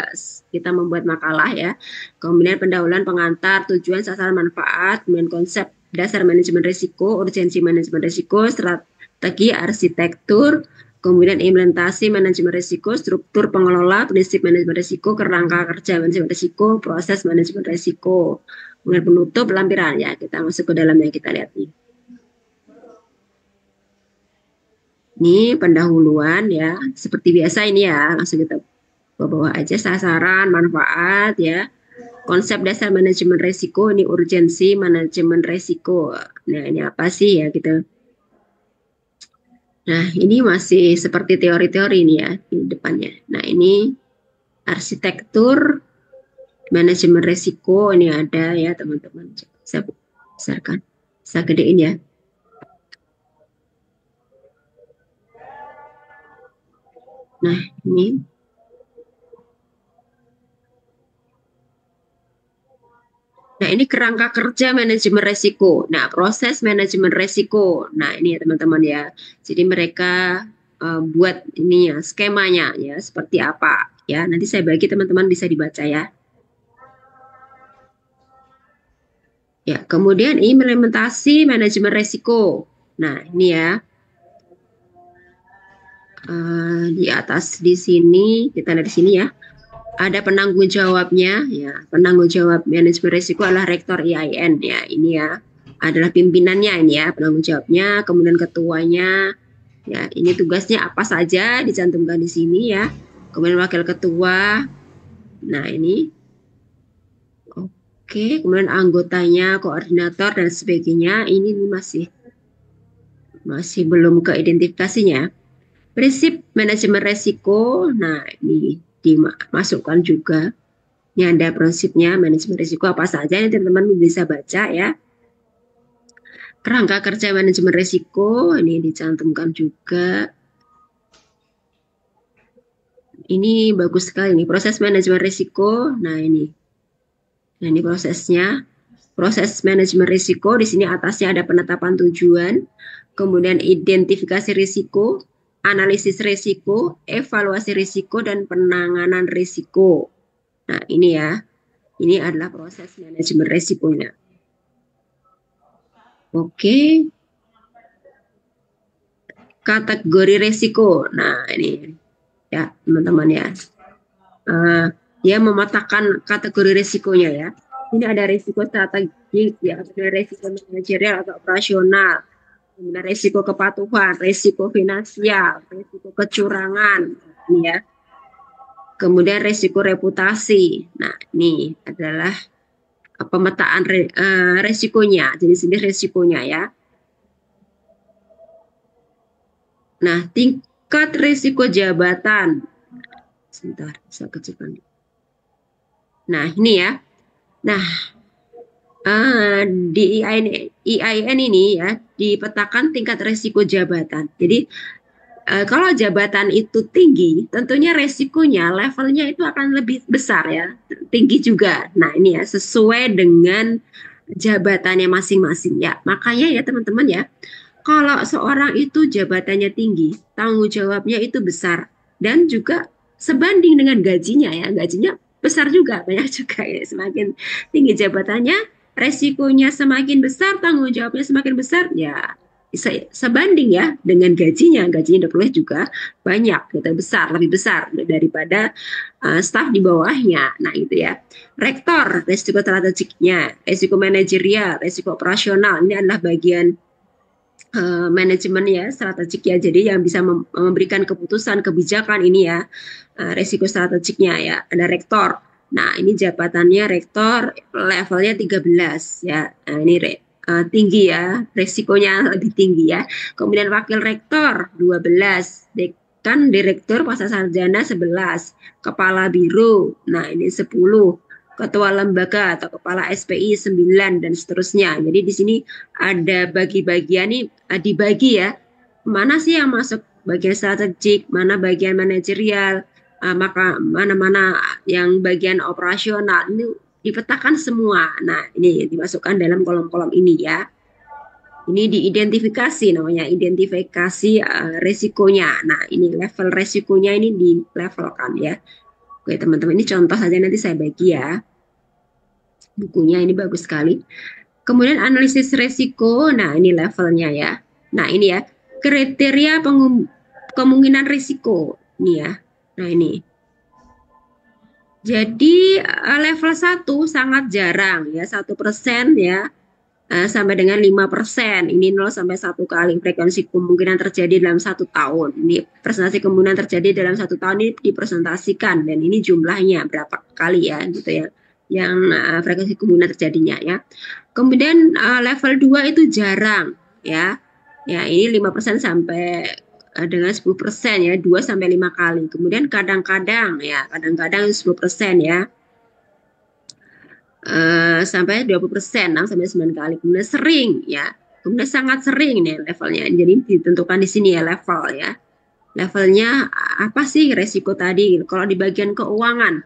[SPEAKER 1] kita membuat makalah ya. Kemudian pendahuluan pengantar, tujuan, sasaran, manfaat, kemudian konsep dasar manajemen risiko, urgensi manajemen risiko, strategi arsitektur, kemudian implementasi manajemen risiko, struktur pengelola, prinsip manajemen risiko, kerangka kerja manajemen risiko, proses manajemen risiko. Kemudian penutup lampiran ya, kita masuk ke dalamnya, kita lihat nih. Ini pendahuluan ya, seperti biasa ini ya, langsung kita bawa aja sasaran, manfaat ya, konsep dasar manajemen risiko, ini urgensi manajemen risiko. Nah, ini apa sih ya gitu. Nah, ini masih seperti teori-teori ini ya di depannya. Nah, ini arsitektur manajemen risiko ini ada ya teman-teman. Saya besarkan, saya gedein ya. Nah, ini Nah, ini kerangka kerja manajemen resiko. Nah, proses manajemen resiko. Nah, ini ya teman-teman ya. Jadi mereka buat ini ya skemanya ya seperti apa ya. Nanti saya bagi teman-teman bisa dibaca ya. Ya, kemudian implementasi manajemen resiko. Nah, ini ya. Di atas di sini kita lihat di sini ya. Ada penanggung jawabnya ya. Penanggung jawab manajemen risiko adalah rektor IAIN ya. Ini ya. Adalah pimpinannya ini ya, penanggung jawabnya, kemudian ketuanya. Ya, ini tugasnya apa saja dicantumkan di sini ya. Kemudian wakil ketua. Nah, ini. Oke, kemudian anggotanya, koordinator dan sebagainya. Ini masih belum ke identifikasinya. Prinsip manajemen resiko, nah ini dimasukkan juga. Ini ada prinsipnya manajemen risiko apa saja yang teman-teman bisa baca ya. Kerangka kerja manajemen risiko ini dicantumkan juga. Ini bagus sekali nih proses manajemen risiko. Nah ini prosesnya. Proses manajemen risiko di sini atasnya ada penetapan tujuan, kemudian identifikasi risiko, analisis risiko, evaluasi risiko dan penanganan risiko. Nah ini ya, ini adalah proses manajemen risikonya. Oke, kategori risiko. Nah ini ya teman-teman ya. Dia memetakan kategori risikonya ya. Ini ada risiko strategik, ya, ada risiko manajerial atau operasional, kemudian risiko kepatuhan, risiko finansial, risiko kecurangan, ini ya. Kemudian risiko reputasi. Nah, ini adalah pemetaan risikonya, jenis-jenis risikonya ya. Nah, tingkat risiko jabatan. Sebentar, saya kecilkan. Nah, ini ya. Nah, di IAIN ini ya dipetakan tingkat risiko jabatan. Jadi kalau jabatan itu tinggi, tentunya resikonya levelnya itu akan lebih besar ya, tinggi juga. Nah ini ya sesuai dengan jabatannya masing-masing ya. Makanya ya teman-teman ya, kalau seorang itu jabatannya tinggi, tanggung jawabnya itu besar dan juga sebanding dengan gajinya ya, gajinya besar juga, banyak juga ya. Semakin tinggi jabatannya, resikonya semakin besar, tanggung jawabnya semakin besar ya sebanding ya dengan gajinya diperoleh juga banyak gitu, besar, lebih besar daripada staf di bawahnya. Nah itu ya, rektor resiko strategiknya, resiko manajerial, resiko operasional ini adalah bagian manajemen ya, strategik ya, jadi yang bisa memberikan keputusan kebijakan ini ya, resiko strategiknya ya, ada rektor. Nah ini jabatannya rektor levelnya 13 ya. Nah, ini tinggi ya, resikonya lebih tinggi ya. Kemudian wakil rektor 12, dekan direktur pasca sarjana 11, kepala biro, nah ini 10, ketua lembaga atau kepala SPI 9 dan seterusnya. Jadi di sini ada bagi-bagian nih, dibagi ya. Mana sih yang masuk bagian strategik, mana bagian manajerial, maka mana-mana yang bagian operasional ini dipetakan semua. Nah, ini dimasukkan dalam kolom-kolom ini ya. Ini diidentifikasi, namanya identifikasi resikonya. Nah, ini level resikonya ini di levelkan ya. Oke, teman-teman, ini contoh saja nanti saya bagi ya. Bukunya ini bagus sekali. Kemudian analisis resiko, nah ini levelnya ya. Nah, ini ya, kriteria kemungkinan risiko. Ini ya. Nah, ini. Jadi level 1 sangat jarang ya, 1% ya, sampai dengan 5%. Ini 0 sampai 1 kali frekuensi kemungkinan terjadi dalam 1 tahun. Ini presentasi kemungkinan terjadi dalam 1 tahun ini dipresentasikan dan ini jumlahnya berapa kali ya gitu ya, yang frekuensi kemungkinan terjadinya ya. Kemudian level 2 itu jarang ya. Ya, ini 5% sampai dengan 10% ya, 2 sampai 5 kali. Kemudian kadang-kadang ya, kadang-kadang 10% ya. Sampai 20%, 6 sampai 9 kali. Kemudian sering ya. Kemudian sangat sering nih levelnya. Jadi ditentukan di sini ya level ya. Levelnya apa sih resiko tadi? Kalau di bagian keuangan,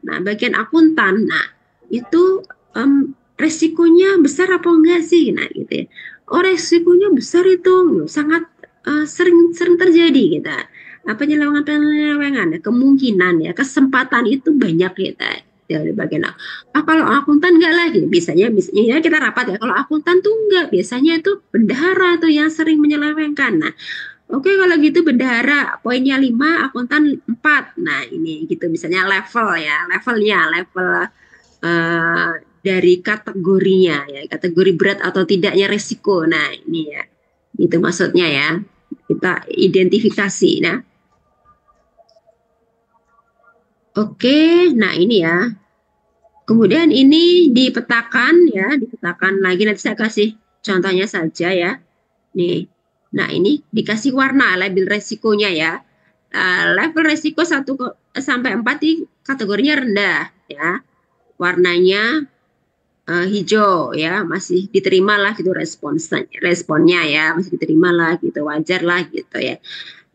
[SPEAKER 1] nah bagian akuntan, nah itu resikonya besar apa enggak sih? Nah gitu ya. Oh resikonya besar itu sangat sering terjadi gitu. Penyelewengan, kemungkinan ya, kesempatan itu banyak kita dari bagian kalau akuntan enggak lagi, biasanya ya kita rapat ya, kalau akuntan tuh enggak, biasanya itu bendahara tuh yang sering menyelewengkan. Nah oke, kalau gitu bendahara poinnya 5, akuntan 4. Nah, ini gitu misalnya level ya, level dari kategorinya ya, kategori berat atau tidaknya risiko. Nah, ini ya. Itu maksudnya ya. Kita identifikasi. Nah, oke, nah ini ya. Kemudian ini dipetakan ya, dipetakan lagi, nanti saya kasih contohnya saja ya. Nih. Nah, ini dikasih warna label resikonya ya. Level resiko 1 sampai 4 ini kategorinya rendah ya. Warnanya hijau ya, masih diterima lah gitu responnya ya, masih diterima lah gitu, wajar lah gitu ya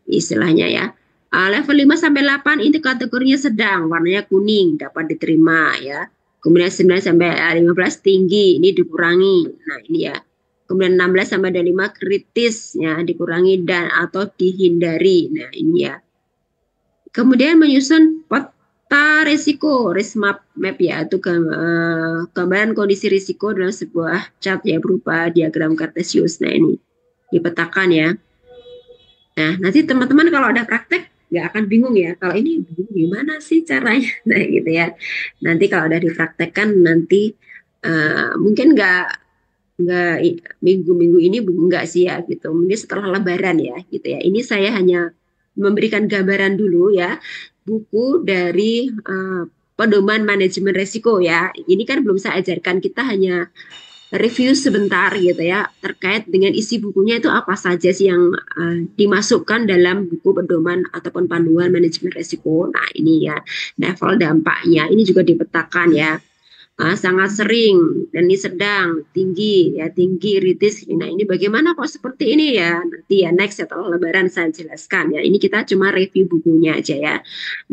[SPEAKER 1] istilahnya ya. Level 5 sampai 8 ini kategorinya sedang, warnanya kuning, dapat diterima ya. Kemudian 9 sampai 15 tinggi, ini dikurangi. Nah, ini ya. Kemudian 16 sampai 25 kritis ya, dikurangi dan atau dihindari. Nah, ini ya. Kemudian menyusun peta risiko, risk map ya, itu gambaran kondisi risiko dalam sebuah chart ya berupa diagram kartesius. Nah, ini dipetakan ya. Nah, nanti teman-teman kalau ada praktek nggak akan bingung ya. Kalau ini gimana sih caranya? Nah, gitu ya. Nanti kalau udah dipraktekkan nanti mungkin nggak minggu-minggu ini nggak sih ya gitu. Mungkin setelah Lebaran ya gitu ya. Ini saya hanya memberikan gambaran dulu ya. Buku dari pedoman manajemen resiko ya. Ini kan belum saya ajarkan, kita hanya review sebentar gitu ya terkait dengan isi bukunya itu apa saja sih yang dimasukkan dalam buku pedoman ataupun panduan manajemen risiko. Nah, ini ya level dampaknya ini juga dipetakan ya. Sangat sering dan ini sedang, tinggi ya, tinggi, kritis. Nah, ini bagaimana kok seperti ini ya? Nanti ya next setelah Lebaran saya jelaskan ya. Ini kita cuma review bukunya aja ya.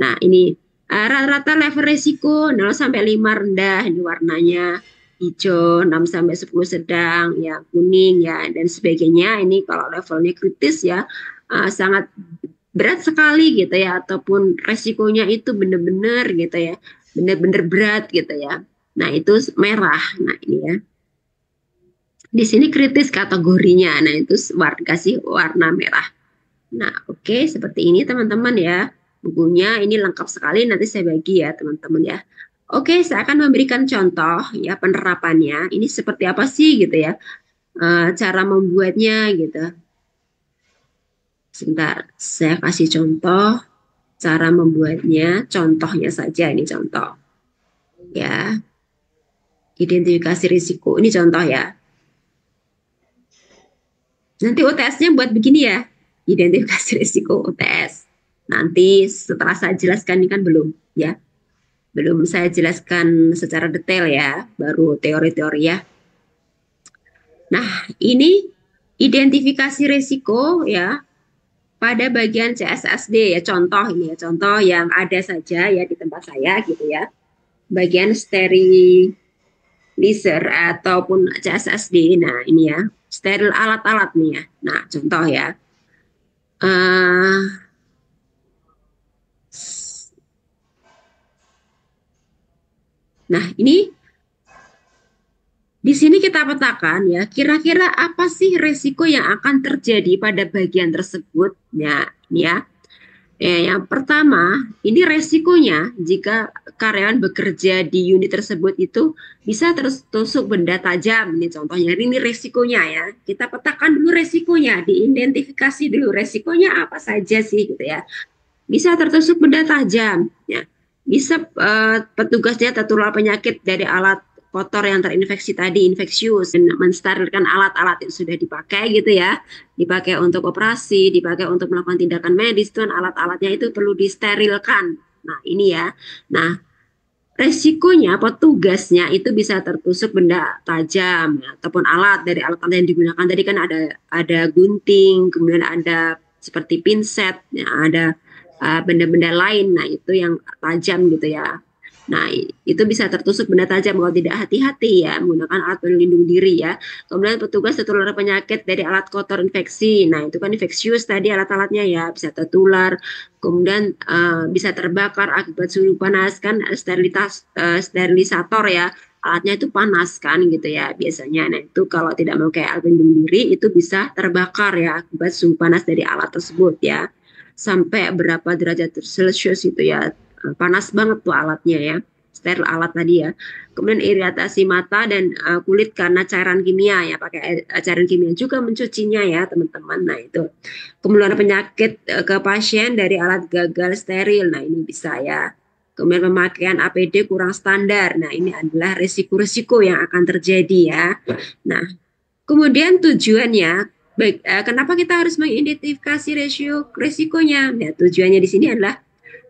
[SPEAKER 1] Nah, ini rata-rata level risiko 0 sampai 5 rendah, ini warnanya hijau, 6 sampai 10 sedang, ya kuning ya dan sebagainya. Ini kalau levelnya kritis ya sangat berat sekali gitu ya ataupun resikonya itu benar-benar gitu ya. Benar-benar berat gitu ya. Nah, itu merah. Nah, ini ya. Di sini kritis kategorinya. Nah, itu kasih warna merah. Nah, oke, seperti ini teman-teman ya. Bukunya ini lengkap sekali, nanti saya bagi ya teman-teman ya. Oke, saya akan memberikan contoh ya penerapannya. Ini seperti apa sih gitu ya, cara membuatnya gitu. Sebentar, saya kasih contoh cara membuatnya. Contohnya saja ini contoh ya. Identifikasi risiko ini contoh ya. Nanti UTS-nya buat begini ya, identifikasi risiko UTS. Nanti setelah saya jelaskan ini kan belum ya. Belum saya jelaskan secara detail ya, baru teori-teori ya. Nah, ini identifikasi risiko ya pada bagian CSSD ya, contoh ini ya, contoh yang ada saja ya di tempat saya gitu ya. Bagian sterilizer ataupun CSSD. Nah, ini ya, steril alat-alat nih ya. Nah, contoh ya. Nah, ini di sini kita petakan ya, kira-kira apa sih resiko yang akan terjadi pada bagian tersebut? Ya, ini ya. Yang pertama, ini resikonya jika karyawan bekerja di unit tersebut itu bisa tertusuk benda tajam. Ini contohnya, ini resikonya ya. Kita petakan dulu resikonya, diidentifikasi dulu resikonya apa saja sih gitu ya. Bisa tertusuk benda tajam, ya. Bisa petugasnya tertular penyakit dari alat kotor yang terinfeksi tadi, infeksius, dan mensterilkan alat-alat yang sudah dipakai gitu ya, dipakai untuk operasi, dipakai untuk melakukan tindakan medis, tuh alat-alatnya itu perlu disterilkan. Nah, ini ya. Nah, resikonya petugasnya itu bisa tertusuk benda tajam ya, ataupun alat dari alat-alat yang digunakan tadi kan ada gunting, kemudian ada seperti pinset, ya, ada benda-benda lain. Nah, itu yang tajam gitu ya. Nah, itu bisa tertusuk benda tajam kalau tidak hati-hati ya, menggunakan alat pelindung diri ya. Kemudian petugas tertular penyakit dari alat kotor infeksi. Nah, itu kan infeksius tadi alat-alatnya ya, bisa tertular. Kemudian bisa terbakar akibat suhu panas kan, sterilisator ya. Alatnya itu panas kan gitu ya biasanya. Nah, itu kalau tidak memakai alat pelindung diri itu bisa terbakar ya akibat suhu panas dari alat tersebut ya. Sampai berapa derajat Celcius itu ya, panas banget tuh alatnya ya, steril alat tadi ya. Kemudian iritasi mata dan kulit karena cairan kimia ya, pakai cairan kimia juga mencucinya ya teman-teman. Nah, itu kemudian penyakit ke pasien dari alat gagal steril. Nah, ini bisa ya. Kemudian pemakaian APD kurang standar. Nah, ini adalah risiko-risiko yang akan terjadi ya. Nah, kemudian tujuannya, baik, kenapa kita harus mengidentifikasi risikonya? Nah, tujuannya di sini adalah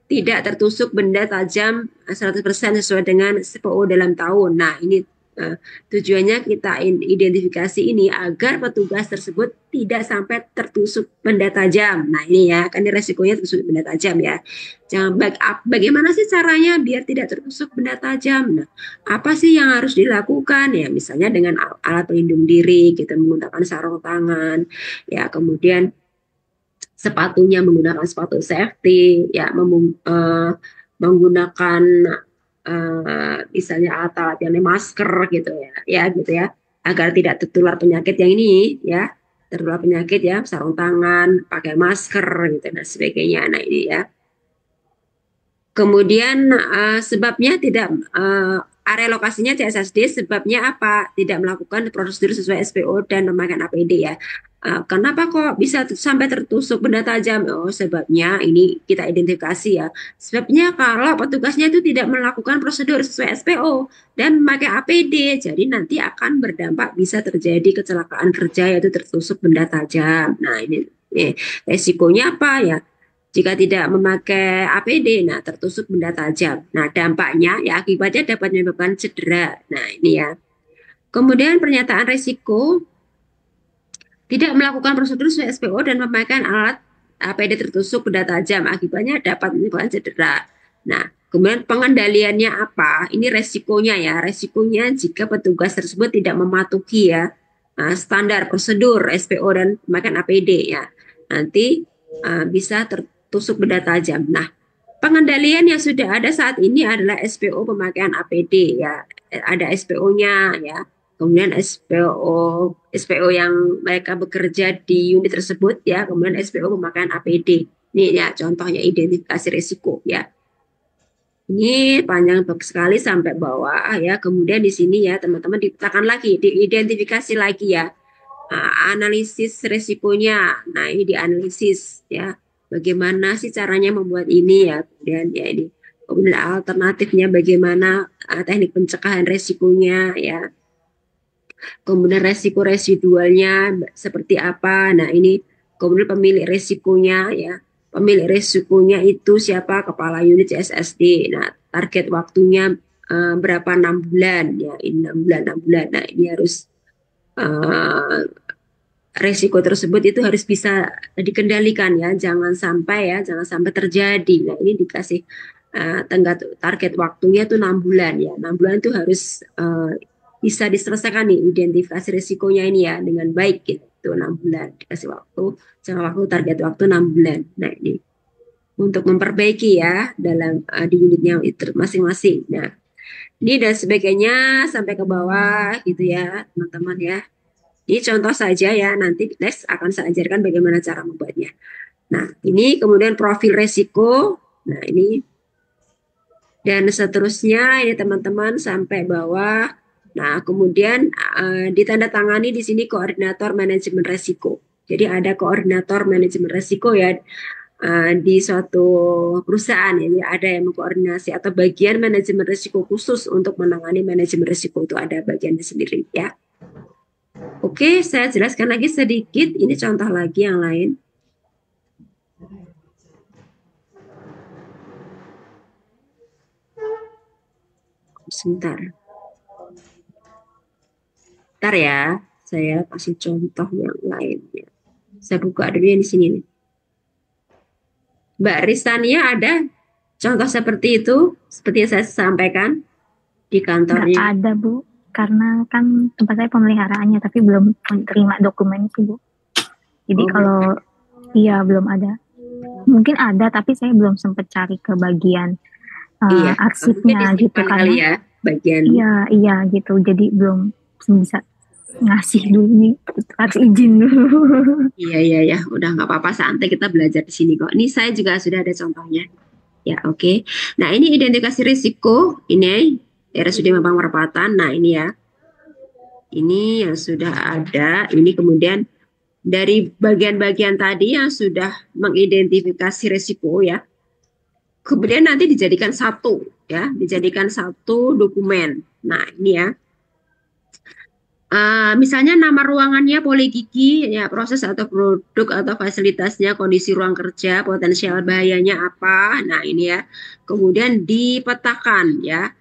[SPEAKER 1] tidak tertusuk benda tajam 100% sesuai dengan SPO dalam tahun. Nah, ini Nah, tujuannya kita identifikasi ini agar petugas tersebut tidak sampai tertusuk benda tajam. Nah ini ya, kan ini resikonya tertusuk benda tajam ya. Bagaimana sih caranya biar tidak tertusuk benda tajam? Nah, apa sih yang harus dilakukan ya? Misalnya dengan alat pelindung diri, kita menggunakan sarung tangan, ya kemudian sepatunya menggunakan sepatu safety, ya menggunakan misalnya alat-alat yang masker gitu ya gitu ya, agar tidak tertular penyakit yang ini ya, tertular penyakit ya, sarung tangan, pakai masker gitu dan sebagainya. Nah ini ya. Kemudian sebabnya tidak area lokasinya CSSD, sebabnya apa? Tidak melakukan prosedur sesuai SPO dan memakai APD ya. Kenapa kok bisa sampai tertusuk benda tajam? Oh, sebabnya ini kita identifikasi ya. Sebabnya kalau petugasnya itu tidak melakukan prosedur sesuai SPO dan memakai APD, jadi nanti akan berdampak bisa terjadi kecelakaan kerja yaitu tertusuk benda tajam. Nah, ini resikonya apa ya? Jika tidak memakai APD, nah tertusuk benda tajam. Nah dampaknya ya akibatnya dapat menyebabkan cedera. Nah ini ya. Kemudian pernyataan resiko tidak melakukan prosedur sesuai SPO dan memakai alat APD tertusuk benda tajam. Akibatnya dapat menyebabkan cedera. Nah kemudian pengendaliannya apa? Ini resikonya ya. Resikonya jika petugas tersebut tidak mematuhi ya standar prosedur SPO dan memakai APD ya. Nanti bisa tertusuk benda tajam. Nah, pengendalian yang sudah ada saat ini adalah SPO pemakaian APD ya. Ada SPO-nya ya. Kemudian SPO yang mereka bekerja di unit tersebut ya, kemudian SPO pemakaian APD. Ini ya contohnya identifikasi risiko ya. Ini panjang sekali sampai bawah ya. Kemudian di sini ya teman-teman dipetakan lagi, diidentifikasi lagi ya. Analisis resikonya. Nah, ini dianalisis ya. Bagaimana sih caranya membuat ini ya. Kemudian ya ini. Kemudian alternatifnya bagaimana teknik pencegahan resikonya ya. Kemudian resiko residualnya seperti apa. Nah, ini kemudian pemilik resikonya ya. Pemilik resikonya itu siapa? Kepala unit CSSD. Nah, target waktunya berapa? 6 bulan ya. Ini 6 bulan, 6 bulan. Nah, ini harus resiko tersebut itu harus bisa dikendalikan ya, jangan sampai terjadi. Nah ini dikasih tenggat target waktunya tuh 6 bulan ya, 6 bulan itu harus bisa diselesaikan nih identifikasi resikonya ini ya dengan baik gitu, 6 bulan dikasih waktu, jangka waktu target waktu 6 bulan. Nah ini untuk memperbaiki ya dalam di unitnya itu masing-masing. Nah ini dan sebagainya sampai ke bawah gitu ya teman-teman ya. Ini contoh saja ya, nanti next akan saya ajarkan bagaimana cara membuatnya. Nah, ini kemudian profil resiko. Nah, ini dan seterusnya ini teman-teman sampai bawah. Nah, kemudian ditandatangani di sini koordinator manajemen resiko. Jadi ada koordinator manajemen resiko ya di suatu perusahaan. Jadi ada yang mengkoordinasi atau bagian manajemen resiko khusus untuk menangani manajemen resiko itu ada bagiannya sendiri ya. Oke, saya jelaskan lagi sedikit. Ini contoh lagi yang lain. Sebentar. Bentar ya, saya kasih contoh yang lainnya. Saya buka dulu yang di sini nih. Mbak Ristania ada contoh seperti itu, seperti yang saya sampaikan di kantornya?
[SPEAKER 3] Nggak ada, Bu. Karena kan tempat saya pemeliharaannya, tapi belum terima dokumen itu, Bu. Jadi kalau iya belum ada. Mungkin ada, tapi saya belum sempat cari ke bagian arsipnya gitu kan
[SPEAKER 1] ya, bagian.
[SPEAKER 3] Iya gitu. Jadi belum bisa ngasih dulu nih, harus izin dulu.
[SPEAKER 1] Iya, udah nggak apa-apa, santai kita belajar di sini kok. Ini saya juga sudah ada contohnya. Ya, oke. Nah, ini identifikasi risiko, ini RSUD Mampang Perapatan. Nah, ini ya. Ini yang sudah ada, ini kemudian dari bagian-bagian tadi yang sudah mengidentifikasi risiko ya. Kemudian nanti dijadikan satu ya, dijadikan satu dokumen. Nah, ini ya. Misalnya nama ruangannya poligigi, ya proses atau produk atau fasilitasnya, kondisi ruang kerja, potensial bahayanya apa. Nah ini ya, kemudian dipetakan ya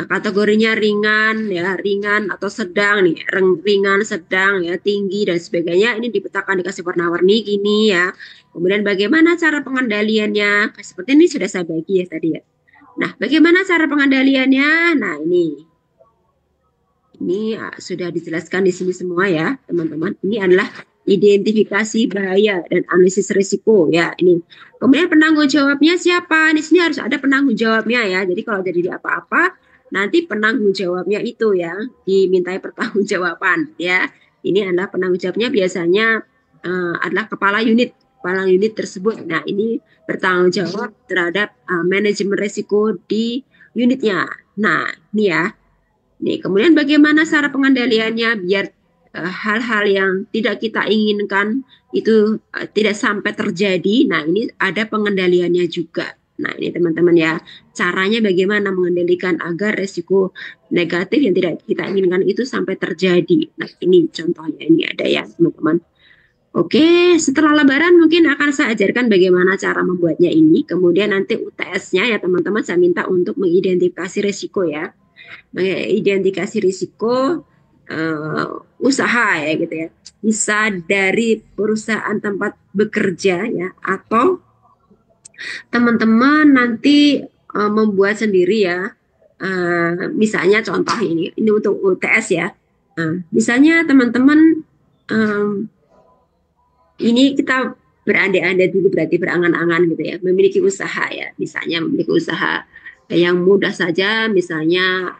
[SPEAKER 1] kategorinya ringan ya, ringan atau sedang nih, ringan, sedang ya, tinggi dan sebagainya. Ini dipetakan dikasih warna-warni gini ya. Kemudian bagaimana cara pengendaliannya? Seperti ini sudah saya bagi ya tadi ya. Nah, bagaimana cara pengendaliannya? Nah, ini sudah dijelaskan di sini semua ya, teman-teman. Ini adalah identifikasi bahaya dan analisis risiko ya. Ini. Kemudian penanggung jawabnya siapa? Di sini harus ada penanggung jawabnya ya. Jadi kalau jadi apa-apa, nanti penanggung jawabnya itu ya dimintai pertanggungjawaban ya. Ini adalah penanggung jawabnya biasanya adalah kepala unit tersebut. Nah, ini bertanggung jawab terhadap manajemen risiko di unitnya. Nah, ini ya. Nih, kemudian bagaimana cara pengendaliannya biar hal-hal yang tidak kita inginkan itu tidak sampai terjadi. Nah, ini ada pengendaliannya juga. Nah, ini teman-teman ya, caranya bagaimana mengendalikan agar resiko negatif yang tidak kita inginkan itu sampai terjadi. Nah, ini contohnya ini ada ya, teman-teman. Oke, setelah Lebaran mungkin akan saya ajarkan bagaimana cara membuatnya ini. Kemudian nanti UTS-nya ya teman-teman saya minta untuk mengidentifikasi resiko ya. Mengidentifikasi risiko usaha ya gitu ya. Bisa dari perusahaan tempat bekerja ya atau teman-teman nanti membuat sendiri ya. Misalnya contoh ini untuk UTS ya. Misalnya teman-teman ini kita berandai-andai dulu berarti berangan-angan gitu ya, memiliki usaha ya, misalnya memiliki usaha yang mudah saja, misalnya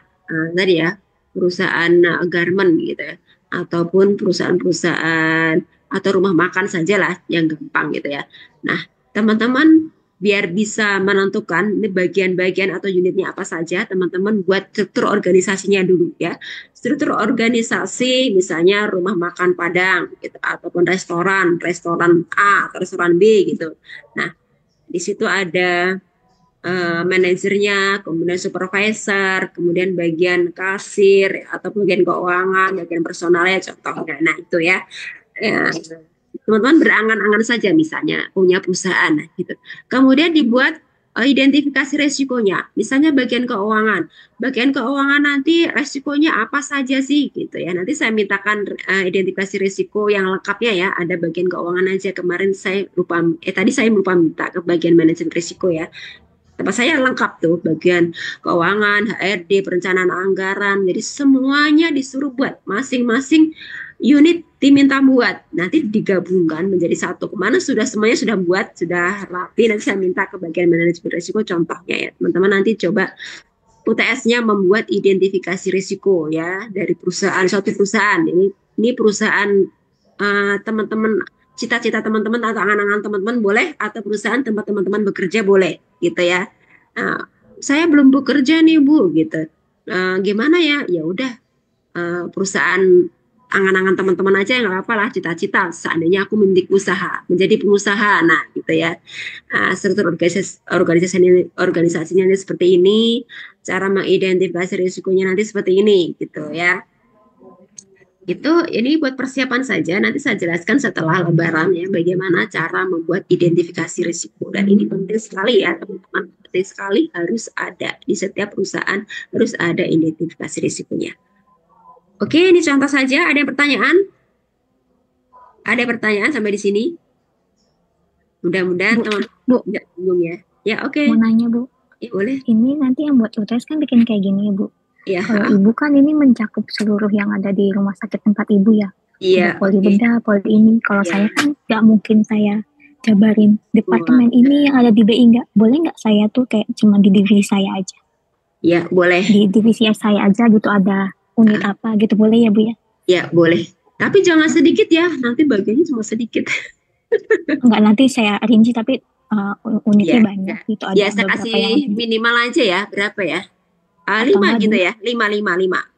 [SPEAKER 1] tadi ya perusahaan garment gitu ya, ataupun perusahaan-perusahaan atau rumah makan sajalah yang gampang gitu ya. Nah, teman-teman biar bisa menentukan bagian-bagian atau unitnya apa saja, teman-teman buat struktur organisasinya dulu ya. Struktur organisasi misalnya rumah makan Padang gitu ataupun restoran A atau restoran B gitu. Nah, di situ ada manajernya, kemudian supervisor, kemudian bagian kasir atau bagian keuangan, bagian personalnya contohnya. Nah, itu ya. Teman-teman berangan-angan saja misalnya punya perusahaan gitu. Kemudian dibuat identifikasi resikonya. Misalnya bagian keuangan. Bagian keuangan nanti resikonya apa saja sih gitu ya. Nanti saya mintakan identifikasi risiko yang lengkapnya ya. Ada bagian keuangan aja. Kemarin saya lupa tadi saya lupa minta ke bagian manajemen risiko ya. Tempat saya lengkap tuh bagian keuangan, HRD, perencanaan anggaran. Jadi semuanya disuruh buat masing-masing unit diminta buat, nanti digabungkan menjadi satu. Kemana semuanya sudah buat, sudah rapi, nanti saya minta ke bagian manajemen risiko contohnya ya. Teman-teman nanti coba UTS-nya membuat identifikasi risiko ya dari perusahaan, suatu perusahaan. Ini perusahaan teman-teman, cita-cita teman-teman atau angan-angan teman-teman boleh, atau perusahaan tempat teman-teman bekerja boleh gitu ya. Saya belum bekerja nih Bu gitu. Gimana ya? Ya udah perusahaan angan-angan teman-teman aja yang nggak apa-apa lah, cita-cita seandainya aku memiliki usaha, menjadi pengusaha, nah gitu ya. Struktur organisasinya seperti ini, cara mengidentifikasi risikonya nanti seperti ini gitu ya. Itu ini buat persiapan saja, nanti saya jelaskan setelah Lebaran ya bagaimana cara membuat identifikasi risiko, dan ini penting sekali ya teman-teman, penting sekali, harus ada di setiap perusahaan, harus ada identifikasi risikonya. Oke, ini contoh saja. Ada pertanyaan? Ada pertanyaan sampai di sini? Mudah-mudahan teman-teman tidak bingung ya. Ya, oke.
[SPEAKER 3] Mau nanya, Bu.
[SPEAKER 1] Ya, boleh.
[SPEAKER 3] Ini nanti yang buat UTS kan bikin kayak gini, Bu.
[SPEAKER 1] Iya.
[SPEAKER 3] Kalau Ibu kan ini mencakup seluruh yang ada di rumah sakit tempat Ibu ya.
[SPEAKER 1] Iya.
[SPEAKER 3] Poli bedah, poli ini. Kalau saya kan nggak mungkin saya jabarin departemen ini yang ada di BI, nggak. Boleh nggak saya tuh kayak cuma di divisi saya aja?
[SPEAKER 1] Iya, boleh.
[SPEAKER 3] Di divisi saya aja gitu ada unit apa gitu, boleh ya Bu ya?
[SPEAKER 1] Ya, boleh. Tapi jangan sedikit ya, nanti bagiannya cuma sedikit.
[SPEAKER 3] Enggak, nanti saya rinci, tapi unitnya banyak gitu. Ada
[SPEAKER 1] ya, saya kasih minimal aja ya, berapa ya? 5 gitu ya, 5.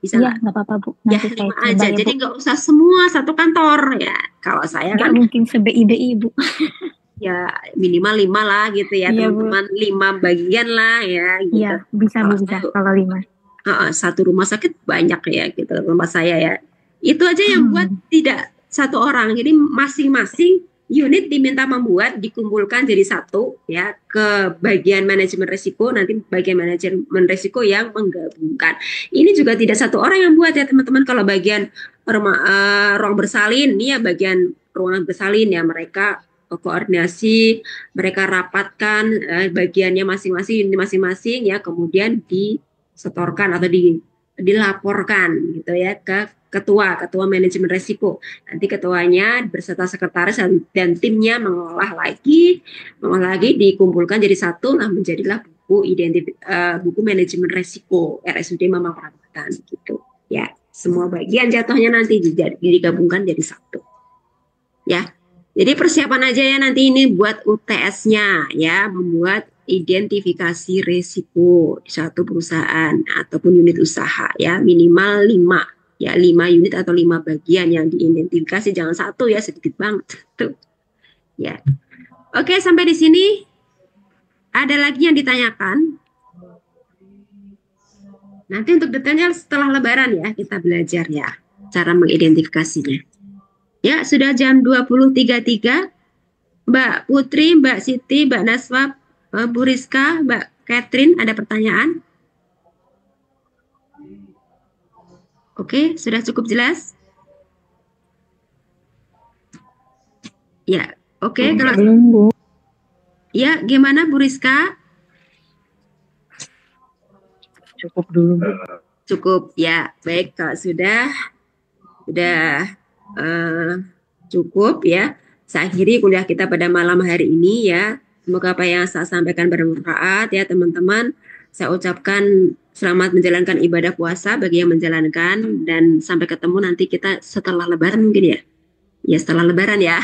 [SPEAKER 1] Bisa
[SPEAKER 3] nggak? Iya, nggak apa-apa Bu.
[SPEAKER 1] Nanti ya, 5 aja, ya, jadi nggak usah semua satu kantor ya. Kalau saya
[SPEAKER 3] nggak
[SPEAKER 1] kan
[SPEAKER 3] mungkin se-BI Bu.
[SPEAKER 1] Ya minimal 5 lah gitu ya, teman-teman. 5 bagian lah ya gitu.
[SPEAKER 3] Iya, bisa Bu, bisa kalau 5.
[SPEAKER 1] Satu rumah sakit banyak ya gitu, tempat saya ya. Itu aja yang buat tidak satu orang, jadi masing-masing unit diminta membuat dikumpulkan jadi satu ya ke bagian manajemen risiko, nanti bagian manajemen risiko yang menggabungkan. Ini juga tidak satu orang yang buat ya teman-teman. Kalau bagian ruang bersalin ini ya bagian ruangan bersalin ya mereka koordinasi, mereka rapatkan bagiannya masing-masing ya, kemudian disetorkan atau dilaporkan gitu ya ke ketua manajemen risiko. Nanti ketuanya beserta sekretaris dan timnya mengolah lagi dikumpulkan jadi satu, nah menjadilah buku manajemen risiko RSUD Mamang Prambanan gitu ya. Semua bagian jatuhnya nanti digabungkan jadi satu ya. Jadi persiapan aja ya nanti ini buat UTS-nya ya, membuat identifikasi risiko satu perusahaan ataupun unit usaha ya, minimal 5 ya, 5 unit atau 5 bagian yang diidentifikasi, jangan satu ya, sedikit banget tuh ya. Oke, sampai di sini ada lagi yang ditanyakan? Nanti untuk detailnya setelah lebaran ya kita belajar ya cara mengidentifikasinya. Ya, sudah jam 20.33. Mbak Putri, Mbak Siti, Mbak Naswa, Bu Rizka, Mbak Catherine, ada pertanyaan? Oke, sudah cukup jelas? Ya, oke. Kalau
[SPEAKER 3] belum, Bu.
[SPEAKER 1] Ya, gimana Bu Rizka?
[SPEAKER 3] Cukup dulu, Bu.
[SPEAKER 1] Cukup, ya. Baik, kalau sudah cukup ya. Saya akhiri kuliah kita pada malam hari ini ya. Semoga apa yang saya sampaikan bermanfaat ya teman-teman. Saya ucapkan selamat menjalankan ibadah puasa bagi yang menjalankan, dan sampai ketemu nanti kita setelah lebaran mungkin ya. Ya setelah lebaran ya.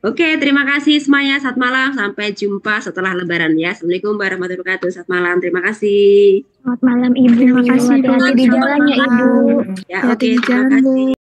[SPEAKER 1] Oke, terima kasih semuanya. Selamat malam, sampai jumpa setelah lebaran ya. Assalamualaikum warahmatullahi wabarakatuh. Selamat malam, terima kasih.
[SPEAKER 3] Selamat malam, Ibu.
[SPEAKER 2] Terima kasih, Bu.
[SPEAKER 3] Hati-hati di jalan ya, Ibu.
[SPEAKER 1] Ya,
[SPEAKER 2] Hati-hati
[SPEAKER 1] oke,
[SPEAKER 2] di
[SPEAKER 1] terima
[SPEAKER 2] jalan, Bu.
[SPEAKER 1] kasih.